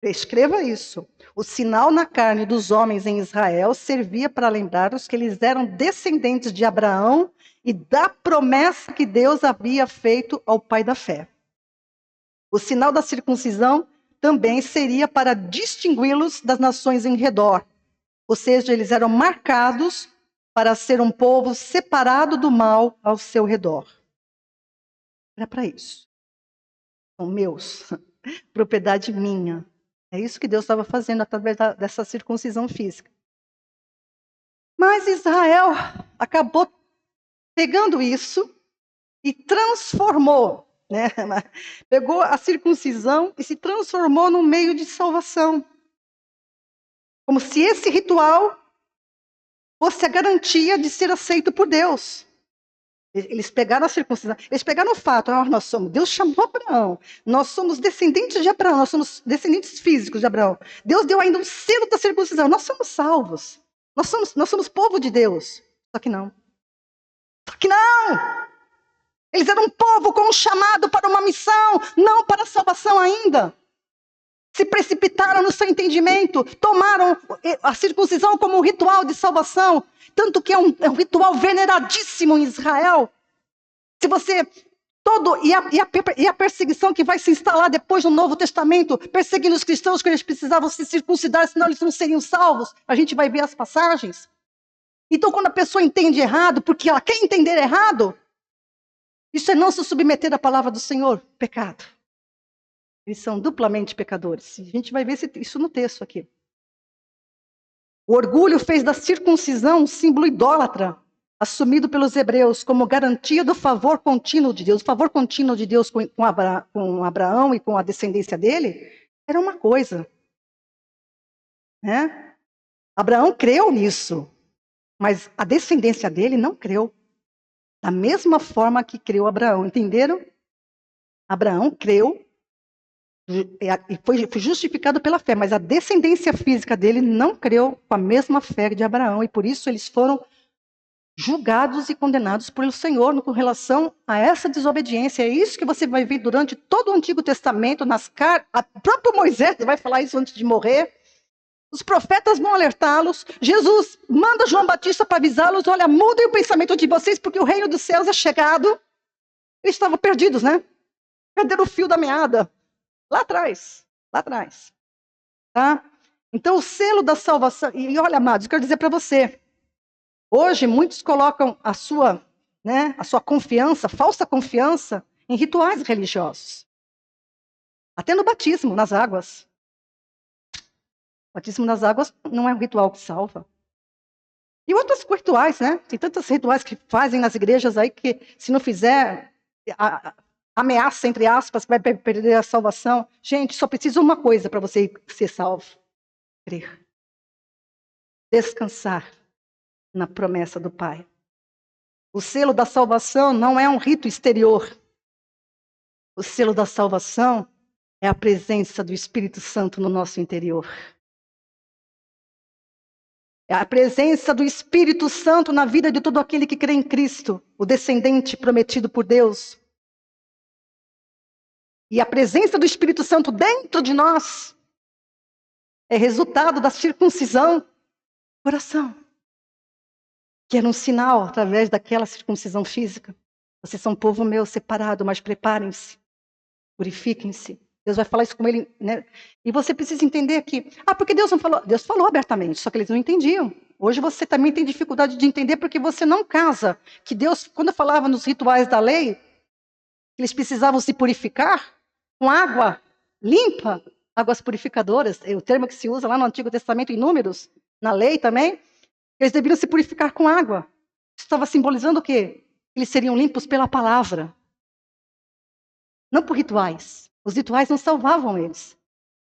Escreva isso. O sinal na carne dos homens em Israel servia para lembrar-los que eles eram descendentes de Abraão e da promessa que Deus havia feito ao pai da fé. O sinal da circuncisão também seria para distingui-los das nações em redor. Ou seja, eles eram marcados para ser um povo separado do mal ao seu redor. Era para isso. São meus, propriedade minha. É isso que Deus estava fazendo através dessa circuncisão física. Mas Israel acabou pegando isso e transformou, né? Pegou a circuncisão e se transformou num meio de salvação. Como se esse ritual fosse a garantia de ser aceito por Deus. Eles pegaram a circuncisão, eles pegaram o fato, Deus chamou Abraão, nós somos descendentes de Abraão, nós somos descendentes físicos de Abraão. Deus deu ainda um selo da circuncisão, nós somos salvos, nós somos povo de Deus. Só que não. Eles eram um povo com um chamado para uma missão, não para a salvação ainda. Se precipitaram no seu entendimento, tomaram a circuncisão como um ritual de salvação, tanto que é um ritual veneradíssimo em Israel. Se você E a perseguição que vai se instalar depois no Novo Testamento, perseguindo os cristãos, que eles precisavam se circuncidar, senão eles não seriam salvos. A gente vai ver as passagens. Então, quando a pessoa entende errado, porque ela quer entender errado, isso é não se submeter à palavra do Senhor, pecado. Eles são duplamente pecadores. A gente vai ver isso no texto aqui. O orgulho fez da circuncisão um símbolo idólatra, assumido pelos hebreus como garantia do favor contínuo de Deus. O favor contínuo de Deus com Abraão e com a descendência dele era uma coisa. Né? Abraão creu nisso, mas a descendência dele não creu. Da mesma forma que creu Abraão, entenderam? Abraão creu e foi justificado pela fé, mas a descendência física dele não creu com a mesma fé de Abraão, e por isso eles foram julgados e condenados pelo Senhor com relação a essa desobediência. É isso que você vai ver durante todo o Antigo Testamento, o próprio Moisés vai falar isso antes de morrer. Os profetas vão alertá-los. Jesus manda João Batista para avisá-los: olha, mudem o pensamento de vocês, porque o reino dos céus é chegado. Eles estavam perdidos, né? Perderam o fio da meada. Lá atrás. Tá? Então, o selo da salvação... E olha, amados, eu quero dizer para você. Hoje, muitos colocam a sua confiança, falsa confiança, em rituais religiosos. Até no batismo, nas águas. O batismo nas águas não é um ritual que salva. E outros rituais, né? Tem tantos rituais que fazem nas igrejas aí que, se não fizer, ameaça, entre aspas, vai perder a salvação. Gente, só precisa uma coisa para você ser salvo: crer. Descansar na promessa do Pai. O selo da salvação não é um rito exterior. O selo da salvação é a presença do Espírito Santo no nosso interior. É a presença do Espírito Santo na vida de todo aquele que crê em Cristo, o descendente prometido por Deus. E a presença do Espírito Santo dentro de nós é resultado da circuncisão do coração, que era um sinal através daquela circuncisão física. Vocês são um povo meu separado, mas preparem-se, purifiquem-se. Deus vai falar isso com ele, né? E você precisa entender que, porque Deus não falou? Deus falou abertamente, só que eles não entendiam. Hoje você também tem dificuldade de entender porque você não casa. Que Deus, quando falava nos rituais da lei, eles precisavam se purificar com água limpa, águas purificadoras, é o termo que se usa lá no Antigo Testamento em Números, na lei também. Eles deveriam se purificar com água. Isso estava simbolizando o quê? Eles seriam limpos pela palavra, não por rituais. Os rituais não salvavam eles.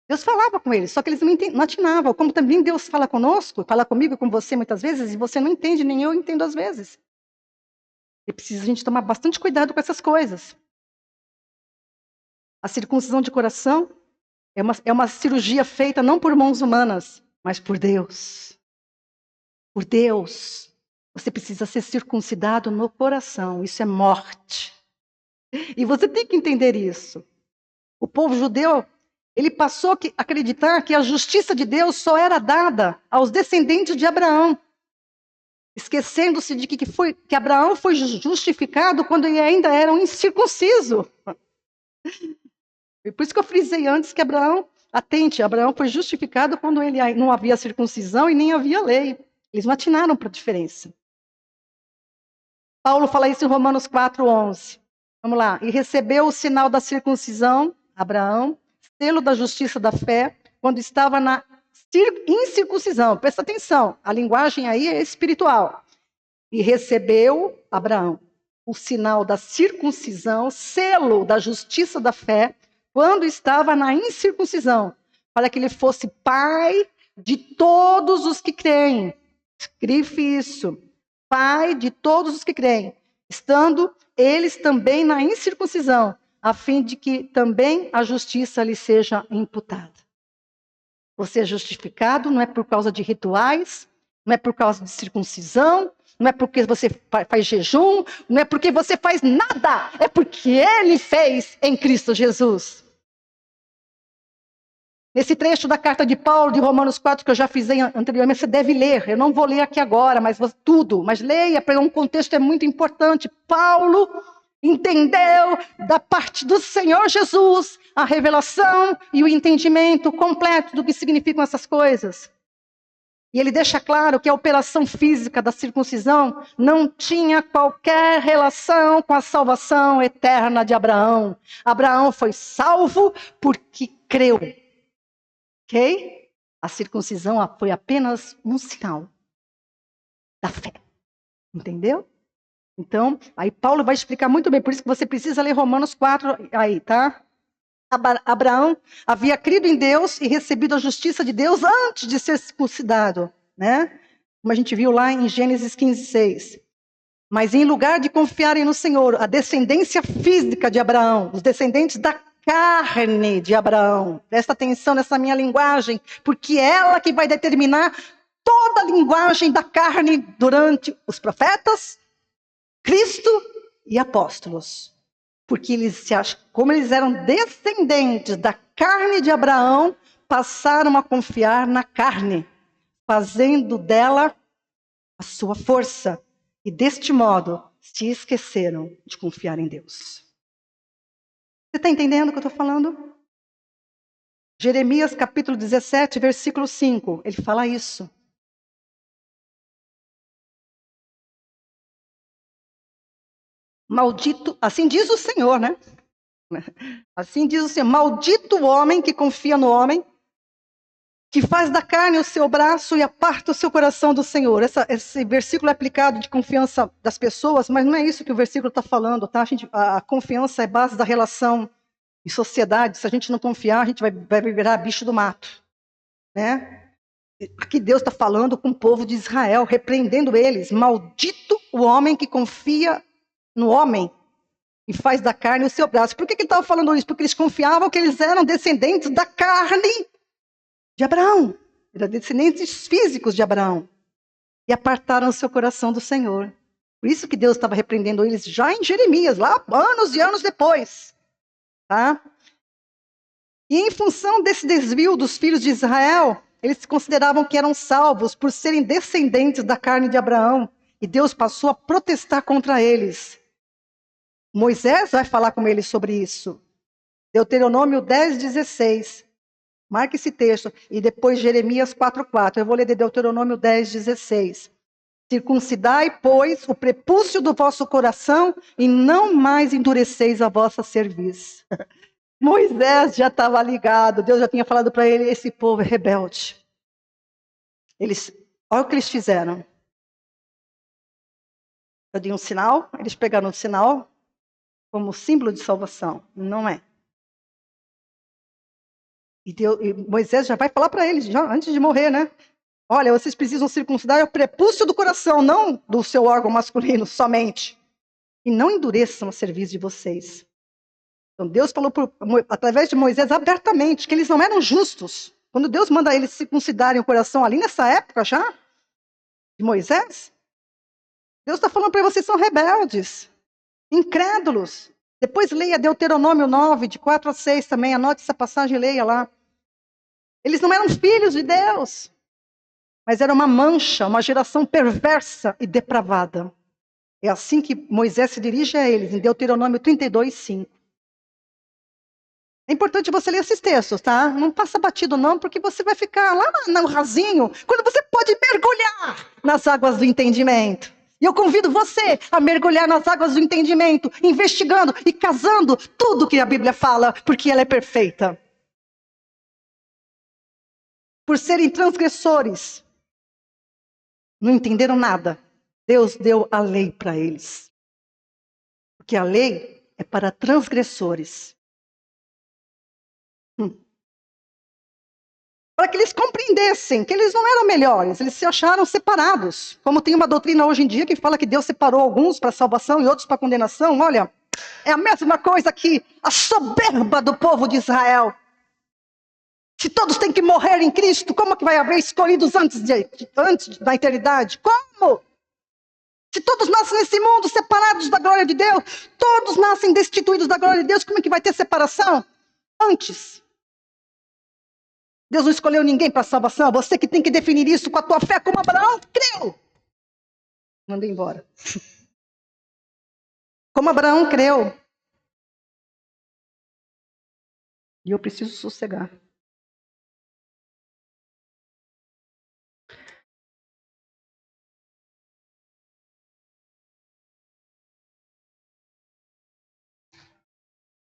Deus falava com eles, só que eles não atinavam. Como também Deus fala conosco, fala comigo e com você muitas vezes, e você não entende, nem eu entendo às vezes. E precisa a gente tomar bastante cuidado com essas coisas. A circuncisão de coração é uma cirurgia feita não por mãos humanas, mas por Deus. Por Deus. Você precisa ser circuncidado no coração. Isso é morte. E você tem que entender isso. O povo judeu, ele passou a acreditar que a justiça de Deus só era dada aos descendentes de Abraão. Esquecendo-se de que Abraão foi justificado quando ele ainda era um incircunciso. E por isso que eu frisei antes que Abraão foi justificado quando ele não havia circuncisão e nem havia lei. Eles não atinaram para a diferença. Paulo fala isso em Romanos 4:11. Vamos lá. E recebeu o sinal da circuncisão, Abraão, selo da justiça da fé, quando estava na incircuncisão. Presta atenção, a linguagem aí é espiritual. E recebeu, Abraão, o sinal da circuncisão, selo da justiça da fé, quando estava na incircuncisão, para que ele fosse pai de todos os que creem. Escreve isso. Pai de todos os que creem, estando eles também na incircuncisão, a fim de que também a justiça lhe seja imputada. Você é justificado não é por causa de rituais, não é por causa de circuncisão, não é porque você faz jejum, não é porque você faz nada, é porque Ele fez em Cristo Jesus. Nesse trecho da carta de Paulo, de Romanos 4, que eu já fiz anteriormente, você deve ler. Eu não vou ler aqui agora, mas tudo. Mas leia, porque um contexto é muito importante. Paulo entendeu da parte do Senhor Jesus a revelação e o entendimento completo do que significam essas coisas. E ele deixa claro que a operação física da circuncisão não tinha qualquer relação com a salvação eterna de Abraão. Abraão foi salvo porque creu. Ok? A circuncisão foi apenas um sinal da fé. Entendeu? Então, aí Paulo vai explicar muito bem, por isso que você precisa ler Romanos 4 aí, tá? Abraão havia crido em Deus e recebido a justiça de Deus antes de ser circuncidado, né? Como a gente viu lá em Gênesis 15:6. Mas em lugar de confiarem no Senhor, a descendência física de Abraão, os descendentes da carne de Abraão, presta atenção nessa minha linguagem, porque é ela que vai determinar toda a linguagem da carne durante os profetas, Cristo e apóstolos. Porque como eles eram descendentes da carne de Abraão, passaram a confiar na carne, fazendo dela a sua força. E deste modo, se esqueceram de confiar em Deus. Você está entendendo o que eu estou falando? Jeremias capítulo 17, versículo 5, ele fala isso. Maldito, assim diz o Senhor, né? Assim diz o Senhor, maldito o homem que confia no homem, que faz da carne o seu braço e aparta o seu coração do Senhor. Esse versículo é aplicado de confiança das pessoas, mas não é isso que o versículo está falando, tá? A confiança é base da relação em sociedade. Se a gente não confiar, a gente vai virar bicho do mato, né? Aqui Deus está falando com o povo de Israel, repreendendo eles. Maldito o homem que confia no homem e faz da carne o seu braço. Por que ele estava falando isso? Porque eles confiavam que eles eram descendentes da carne de Abraão. Eram descendentes físicos de Abraão. E apartaram o seu coração do Senhor. Por isso que Deus estava repreendendo eles já em Jeremias, lá anos e anos depois. Tá? E em função desse desvio dos filhos de Israel, eles consideravam que eram salvos por serem descendentes da carne de Abraão. E Deus passou a protestar contra eles. Moisés vai falar com eles sobre isso. Deuteronômio 10:16. Marque esse texto. E depois Jeremias 4:4. Eu vou ler de Deuteronômio 10:16. Circuncidai, pois, o prepúcio do vosso coração e não mais endureceis a vossa cerviz. Moisés já estava ligado. Deus já tinha falado para ele, esse povo é rebelde. Olha o que eles fizeram. Eu dei um sinal, eles pegaram o sinal como símbolo de salvação. Não é. E Moisés já vai falar para eles, já antes de morrer, né? Olha, vocês precisam circuncidar o prepúcio do coração, não do seu órgão masculino somente. E não endureçam a cerviz de vocês. Então Deus falou através de Moisés abertamente que eles não eram justos. Quando Deus manda eles circuncidarem o coração ali nessa época já, de Moisés, Deus está falando para vocês são rebeldes, incrédulos. Depois leia Deuteronômio 9, de 4-6 também, anote essa passagem e leia lá. Eles não eram filhos de Deus, mas era uma mancha, uma geração perversa e depravada. É assim que Moisés se dirige a eles, em Deuteronômio 32:5. É importante você ler esses textos, tá? Não passa batido não, porque você vai ficar lá no rasinho, quando você pode mergulhar nas águas do entendimento. E eu convido você a mergulhar nas águas do entendimento, investigando e casando tudo que a Bíblia fala, porque ela é perfeita. Por serem transgressores, não entenderam nada. Deus deu a lei para eles. Porque a lei é para transgressores. Para que eles compreendessem que eles não eram melhores, eles se acharam separados. Como tem uma doutrina hoje em dia que fala que Deus separou alguns para salvação e outros para condenação. Olha, é a mesma coisa que a soberba do povo de Israel. Se todos têm que morrer em Cristo, como que vai haver escolhidos antes da eternidade? Como? Se todos nascem nesse mundo separados da glória de Deus, todos nascem destituídos da glória de Deus, como é que vai ter separação? Antes. Deus não escolheu ninguém para salvação, você que tem que definir isso com a tua fé, como Abraão creu. Manda embora. Como Abraão creu. E eu preciso sossegar.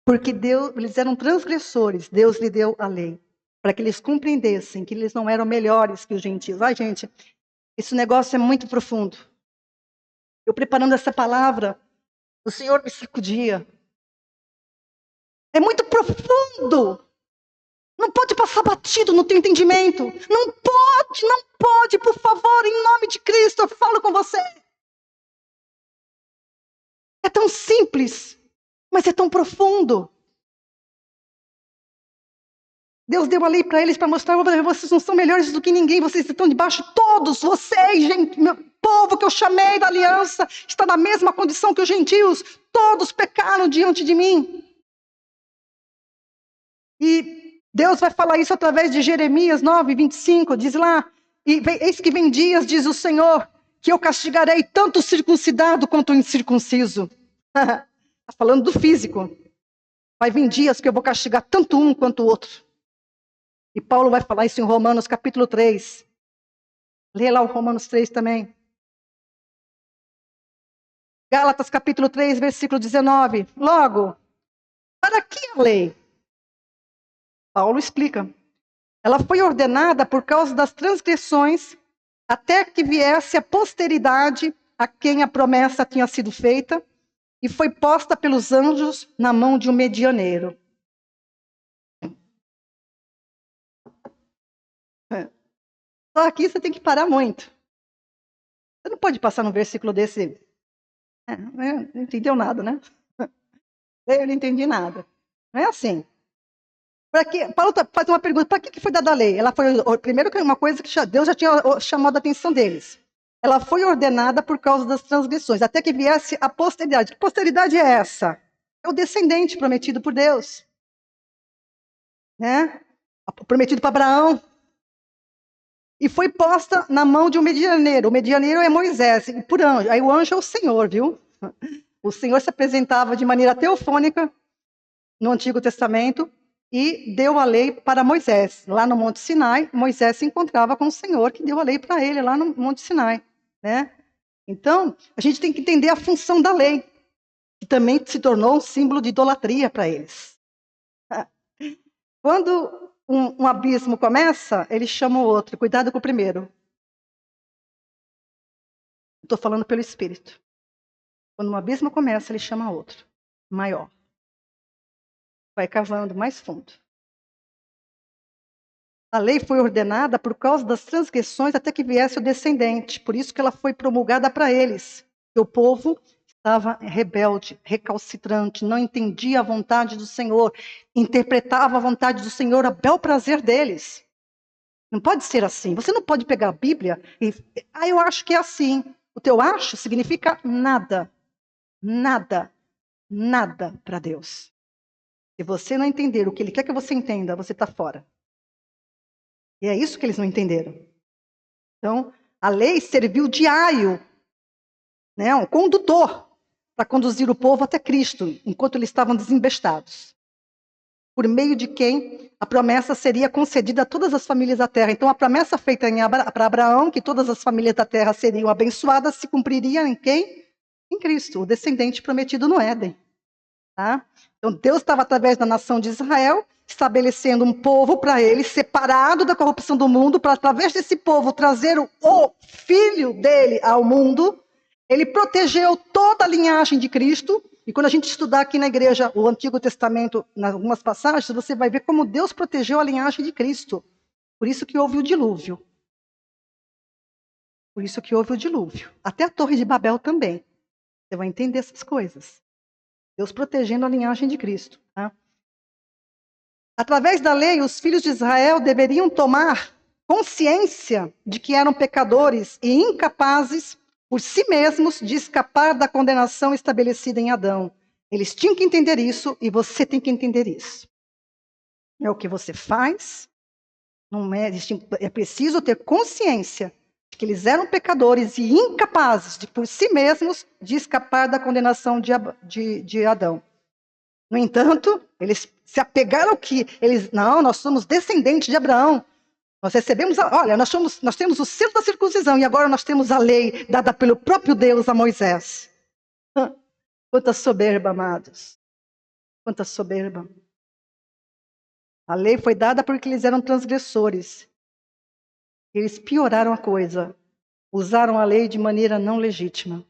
Porque eles eram transgressores, Deus lhe deu a lei, para que eles compreendessem que eles não eram melhores que os gentios. Ai, gente, esse negócio é muito profundo. Eu preparando essa palavra, o Senhor me sacudia. É muito profundo. Não pode passar batido no teu entendimento. Não pode, por favor, em nome de Cristo, eu falo com você. É tão simples, mas é tão profundo. Deus deu a lei para eles para mostrar que vocês não são melhores do que ninguém, vocês estão debaixo, todos vocês, gente, meu povo que eu chamei da aliança, está na mesma condição que os gentios, todos pecaram diante de mim. E Deus vai falar isso através de Jeremias 9, 25, diz lá, eis que vem dias, diz o Senhor, que eu castigarei tanto o circuncidado quanto o incircunciso. Está falando do físico. Vai vir dias que eu vou castigar tanto um quanto o outro. E Paulo vai falar isso em Romanos capítulo 3. Lê lá o Romanos 3 também. Gálatas capítulo 3, versículo 19. Logo, para que a lei? Paulo explica. Ela foi ordenada por causa das transgressões, até que viesse a posteridade a quem a promessa tinha sido feita, e foi posta pelos anjos na mão de um medianeiro. Só aqui você tem que parar muito. Você não pode passar num versículo desse. Não entendeu nada, né? Eu não entendi nada. Não é assim. Paulo faz uma pergunta: para que foi dada a lei? Ela foi, primeiro, uma coisa que Deus já tinha chamado a atenção deles. Ela foi ordenada por causa das transgressões, até que viesse a posteridade. Que posteridade é essa? É o descendente prometido por Deus. Né? Prometido para Abraão. E foi posta na mão de um medianeiro. O medianeiro é Moisés, por anjo. Aí o anjo é o Senhor, viu? O Senhor se apresentava de maneira teofônica no Antigo Testamento e deu a lei para Moisés. Lá no Monte Sinai, Moisés se encontrava com o Senhor, que deu a lei para ele lá no Monte Sinai. Né? Então, a gente tem que entender a função da lei, que também se tornou um símbolo de idolatria para eles. Quando um abismo começa, ele chama o outro. Cuidado com o primeiro. Estou falando pelo Espírito. Quando um abismo começa, ele chama outro, maior. Vai cavando mais fundo. A lei foi ordenada por causa das transgressões até que viesse o descendente. Por isso que ela foi promulgada para eles. E o povo estava rebelde, recalcitrante, não entendia a vontade do Senhor, interpretava a vontade do Senhor a bel prazer deles. Não pode ser assim. Você não pode pegar a Bíblia e... eu acho que é assim. O teu acho significa nada. Nada. Nada para Deus. Se você não entender o que Ele quer que você entenda, você está fora. E é isso que eles não entenderam. Então, a lei serviu de aio, né, um condutor, para conduzir o povo até Cristo, enquanto eles estavam desembestados. Por meio de quem a promessa seria concedida a todas as famílias da terra. Então, a promessa feita para Abraão, que todas as famílias da terra seriam abençoadas, se cumpriria em quem? Em Cristo, o descendente prometido no Éden. Tá? Então, Deus estava, através da nação de Israel, estabelecendo um povo para ele, separado da corrupção do mundo, para, através desse povo, trazer o filho dele ao mundo. Ele protegeu toda a linhagem de Cristo. E quando a gente estudar aqui na igreja o Antigo Testamento, em algumas passagens, você vai ver como Deus protegeu a linhagem de Cristo. Por isso que houve o dilúvio. Por isso que houve o dilúvio. Até a Torre de Babel também. Você vai entender essas coisas. Deus protegendo a linhagem de Cristo. Tá? Através da lei, os filhos de Israel deveriam tomar consciência de que eram pecadores e incapazes por si mesmos de escapar da condenação estabelecida em Adão. Eles tinham que entender isso e você tem que entender isso. É o que você faz, não é preciso ter consciência que eles eram pecadores e incapazes de, por si mesmos, de escapar da condenação de Adão. No entanto, eles se apegaram que não, nós somos descendentes de Abraão. Nós recebemos, olha, nós temos o selo da circuncisão e agora nós temos a lei dada pelo próprio Deus a Moisés. Quanta soberba, amados. Quanta soberba. A lei foi dada porque eles eram transgressores. Eles pioraram a coisa. Usaram a lei de maneira não legítima.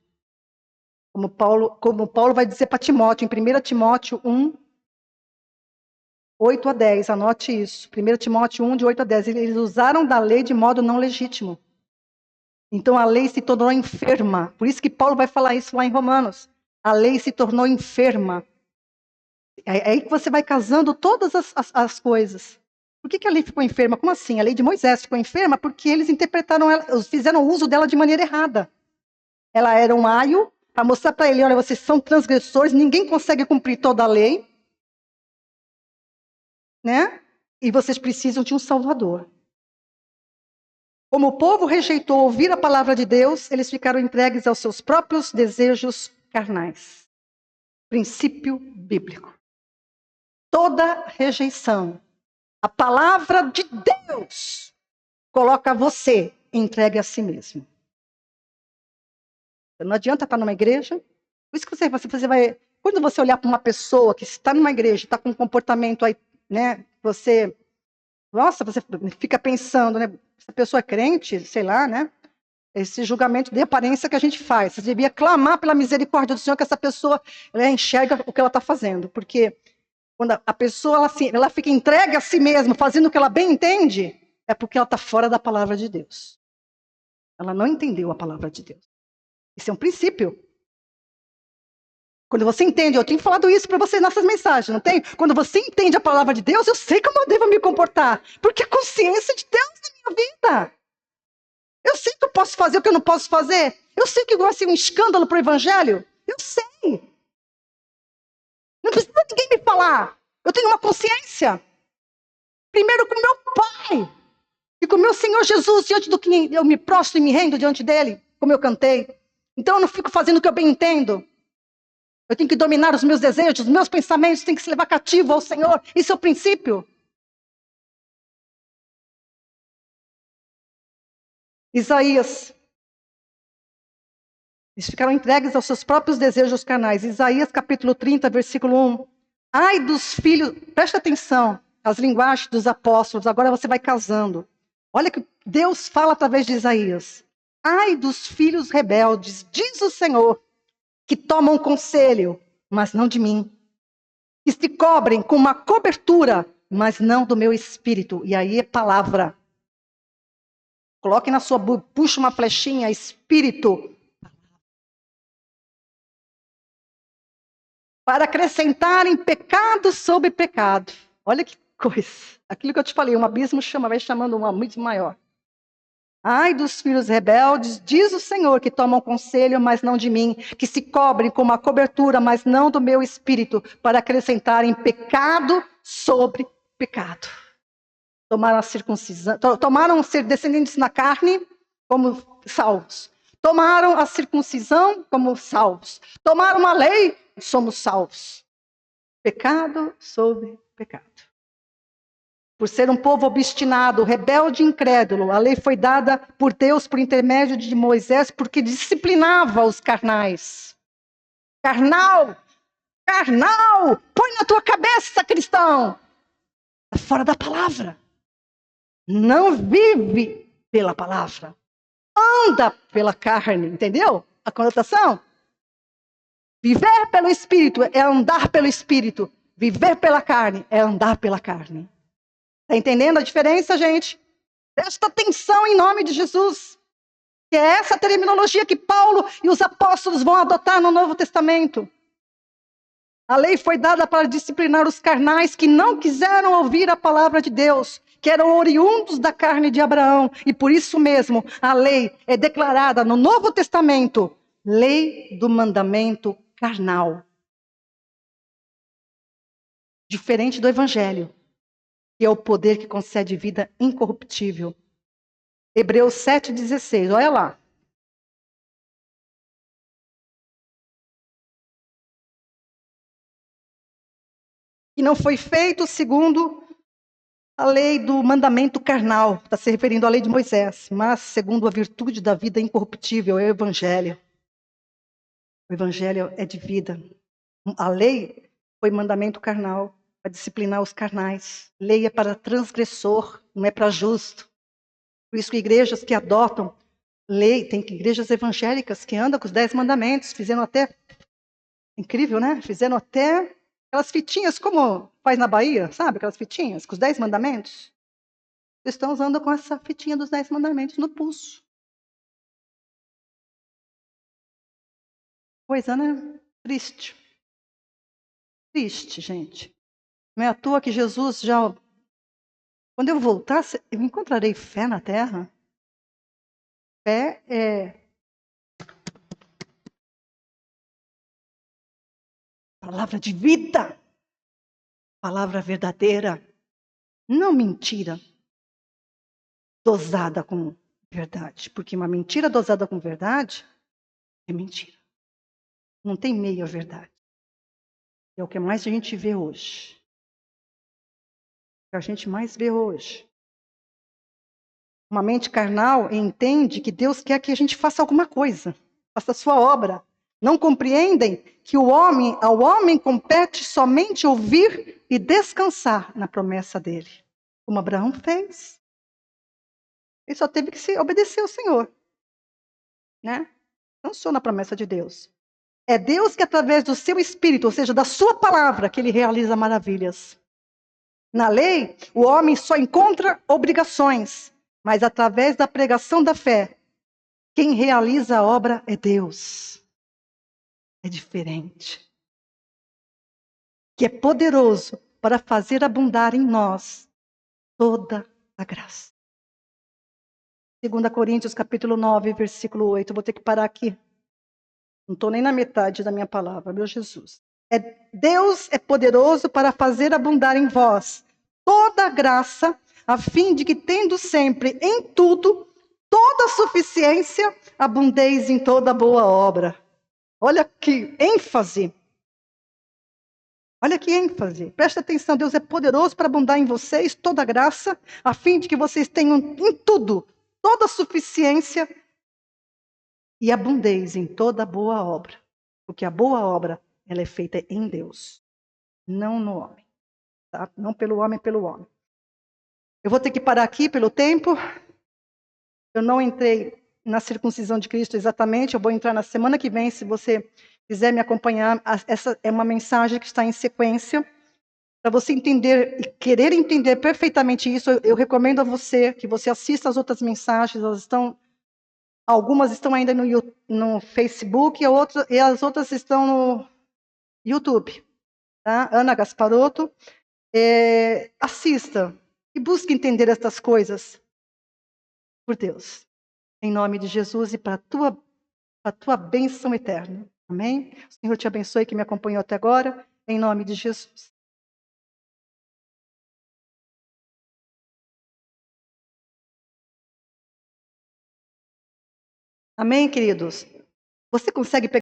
Como Paulo vai dizer para Timóteo, em 1 Timóteo 1, 8 a 10, anote isso. 1 Timóteo 1, de 8 a 10. Eles usaram da lei de modo não legítimo. Então a lei se tornou enferma. Por isso que Paulo vai falar isso lá em Romanos. A lei se tornou enferma. É aí que você vai casando todas as coisas. Por que a lei ficou enferma? Como assim? A lei de Moisés ficou enferma porque eles interpretaram ela, fizeram uso dela de maneira errada. Ela era um aio para mostrar para ele, olha, vocês são transgressores, ninguém consegue cumprir toda a lei, né? E vocês precisam de um Salvador. Como o povo rejeitou ouvir a palavra de Deus, eles ficaram entregues aos seus próprios desejos carnais. Princípio bíblico. Toda rejeição à palavra de Deus coloca você entregue a si mesmo. Não adianta estar numa igreja. Por isso que você vai... Quando você olhar para uma pessoa que está numa igreja, está com um comportamento aí, né? Você fica pensando, né? Essa pessoa é crente, sei lá, né? Esse julgamento de aparência que a gente faz. Você devia clamar pela misericórdia do Senhor que essa pessoa enxerga o que ela está fazendo. Porque quando a pessoa ela fica entregue a si mesma, fazendo o que ela bem entende, é porque ela está fora da palavra de Deus. Ela não entendeu a palavra de Deus. Isso é um princípio. Quando você entende, eu tenho falado isso para você nessas mensagens, não tem? Quando você entende a palavra de Deus, eu sei como eu devo me comportar. Porque a consciência de Deus na minha vida. Eu sei que eu posso fazer o que eu não posso fazer. Eu sei que vai ser um escândalo para o evangelho. Eu sei. Não precisa ninguém me falar. Eu tenho uma consciência. Primeiro com meu Pai. E com meu Senhor Jesus, diante do que eu me prostro e me rendo diante dele, como eu cantei. Então eu não fico fazendo o que eu bem entendo. Eu tenho que dominar os meus desejos, os meus pensamentos têm que se levar cativo ao Senhor. Isso é o princípio. Isaías. Eles ficaram entregues aos seus próprios desejos carnais. Isaías capítulo 30, versículo 1. Ai dos filhos, presta atenção, as linguagens dos apóstolos, agora você vai casando. Olha que Deus fala através de Isaías. Ai dos filhos rebeldes, diz o Senhor, que tomam conselho, mas não de mim. Que se cobrem com uma cobertura, mas não do meu espírito. E aí é palavra. Coloque na sua boca, puxa uma flechinha, espírito. Para acrescentarem pecado sobre pecado. Olha que coisa. Aquilo que eu te falei, um abismo vai chamando um abismo maior. Ai dos filhos rebeldes, diz o Senhor, que tomam conselho, mas não de mim, que se cobrem com uma cobertura, mas não do meu espírito, para acrescentarem pecado sobre pecado. Tomaram a circuncisão, tomaram ser descendentes na carne como salvos. Tomaram a circuncisão como salvos. Tomaram a lei, somos salvos. Pecado sobre pecado. Por ser um povo obstinado, rebelde e incrédulo, a lei foi dada por Deus por intermédio de Moisés, porque disciplinava os carnais. Carnal, põe na tua cabeça, cristão. Está fora da palavra. Não vive pela palavra. Anda pela carne, entendeu? A conotação? Viver pelo Espírito é andar pelo Espírito. Viver pela carne é andar pela carne. Está entendendo a diferença, gente? Presta atenção em nome de Jesus. Que é essa terminologia que Paulo e os apóstolos vão adotar no Novo Testamento. A lei foi dada para disciplinar os carnais que não quiseram ouvir a palavra de Deus, que eram oriundos da carne de Abraão. E por isso mesmo, a lei é declarada no Novo Testamento, lei do mandamento carnal. Diferente do Evangelho, que é o poder que concede vida incorruptível, Hebreus 7,16, olha lá. E não foi feito segundo a lei do mandamento carnal, está se referindo à lei de Moisés, mas segundo a virtude da vida incorruptível, é o Evangelho. O Evangelho é de vida. A lei foi mandamento carnal, para disciplinar os carnais. Lei é para transgressor, não é para justo. Por isso que igrejas que adotam lei, tem igrejas evangélicas que andam com os 10 mandamentos, fizeram até, incrível, né? Fizeram até aquelas fitinhas, como faz na Bahia, sabe? Aquelas fitinhas com os 10 mandamentos. Cristãos andam com essa fitinha dos 10 mandamentos no pulso. Coisa, né? Triste. Triste, gente. Não é à toa que Jesus já... Quando eu voltar, eu encontrarei fé na terra. Fé é palavra de vida. Palavra verdadeira. Não mentira dosada com verdade. Porque uma mentira dosada com verdade é mentira. Não tem meia verdade. É o que mais a gente vê hoje. O que a gente mais vê hoje. Uma mente carnal entende que Deus quer que a gente faça alguma coisa. Faça a sua obra. Não compreendem que ao homem compete somente ouvir e descansar na promessa dele. Como Abraão fez. Ele só teve que se obedecer ao Senhor. Né? Não sou na promessa de Deus. É Deus que, através do seu Espírito, ou seja, da sua palavra, que ele realiza maravilhas. Na lei, o homem só encontra obrigações, mas através da pregação da fé, quem realiza a obra é Deus. É diferente. Que é poderoso para fazer abundar em nós toda a graça. 2 Coríntios capítulo 9, versículo 8. Eu vou ter que parar aqui. Não estou nem na metade da minha palavra, meu Jesus. Deus é poderoso para fazer abundar em vós toda a graça, a fim de que, tendo sempre em tudo, toda a suficiência, abundeis em toda boa obra. Olha que ênfase. Olha que ênfase. Presta atenção, Deus é poderoso para abundar em vocês toda a graça, a fim de que vocês tenham em tudo, toda a suficiência e abundeis em toda boa obra. Porque a boa obra, ela é feita em Deus, não no homem. Tá? Não pelo homem, pelo homem. Eu vou ter que parar aqui pelo tempo. Eu não entrei na circuncisão de Cristo exatamente, eu vou entrar na semana que vem, se você quiser me acompanhar. Essa é uma mensagem que está em sequência. Para você entender e querer entender perfeitamente isso, eu recomendo a você que você assista as outras mensagens. Algumas estão ainda no Facebook e as outras estão no YouTube. Tá? Ana Gasparotto. Assista e busque entender estas coisas por Deus. Em nome de Jesus e para a tua bênção eterna. Amém? O Senhor te abençoe que me acompanhou até agora. Em nome de Jesus. Amém, queridos? Você consegue pegar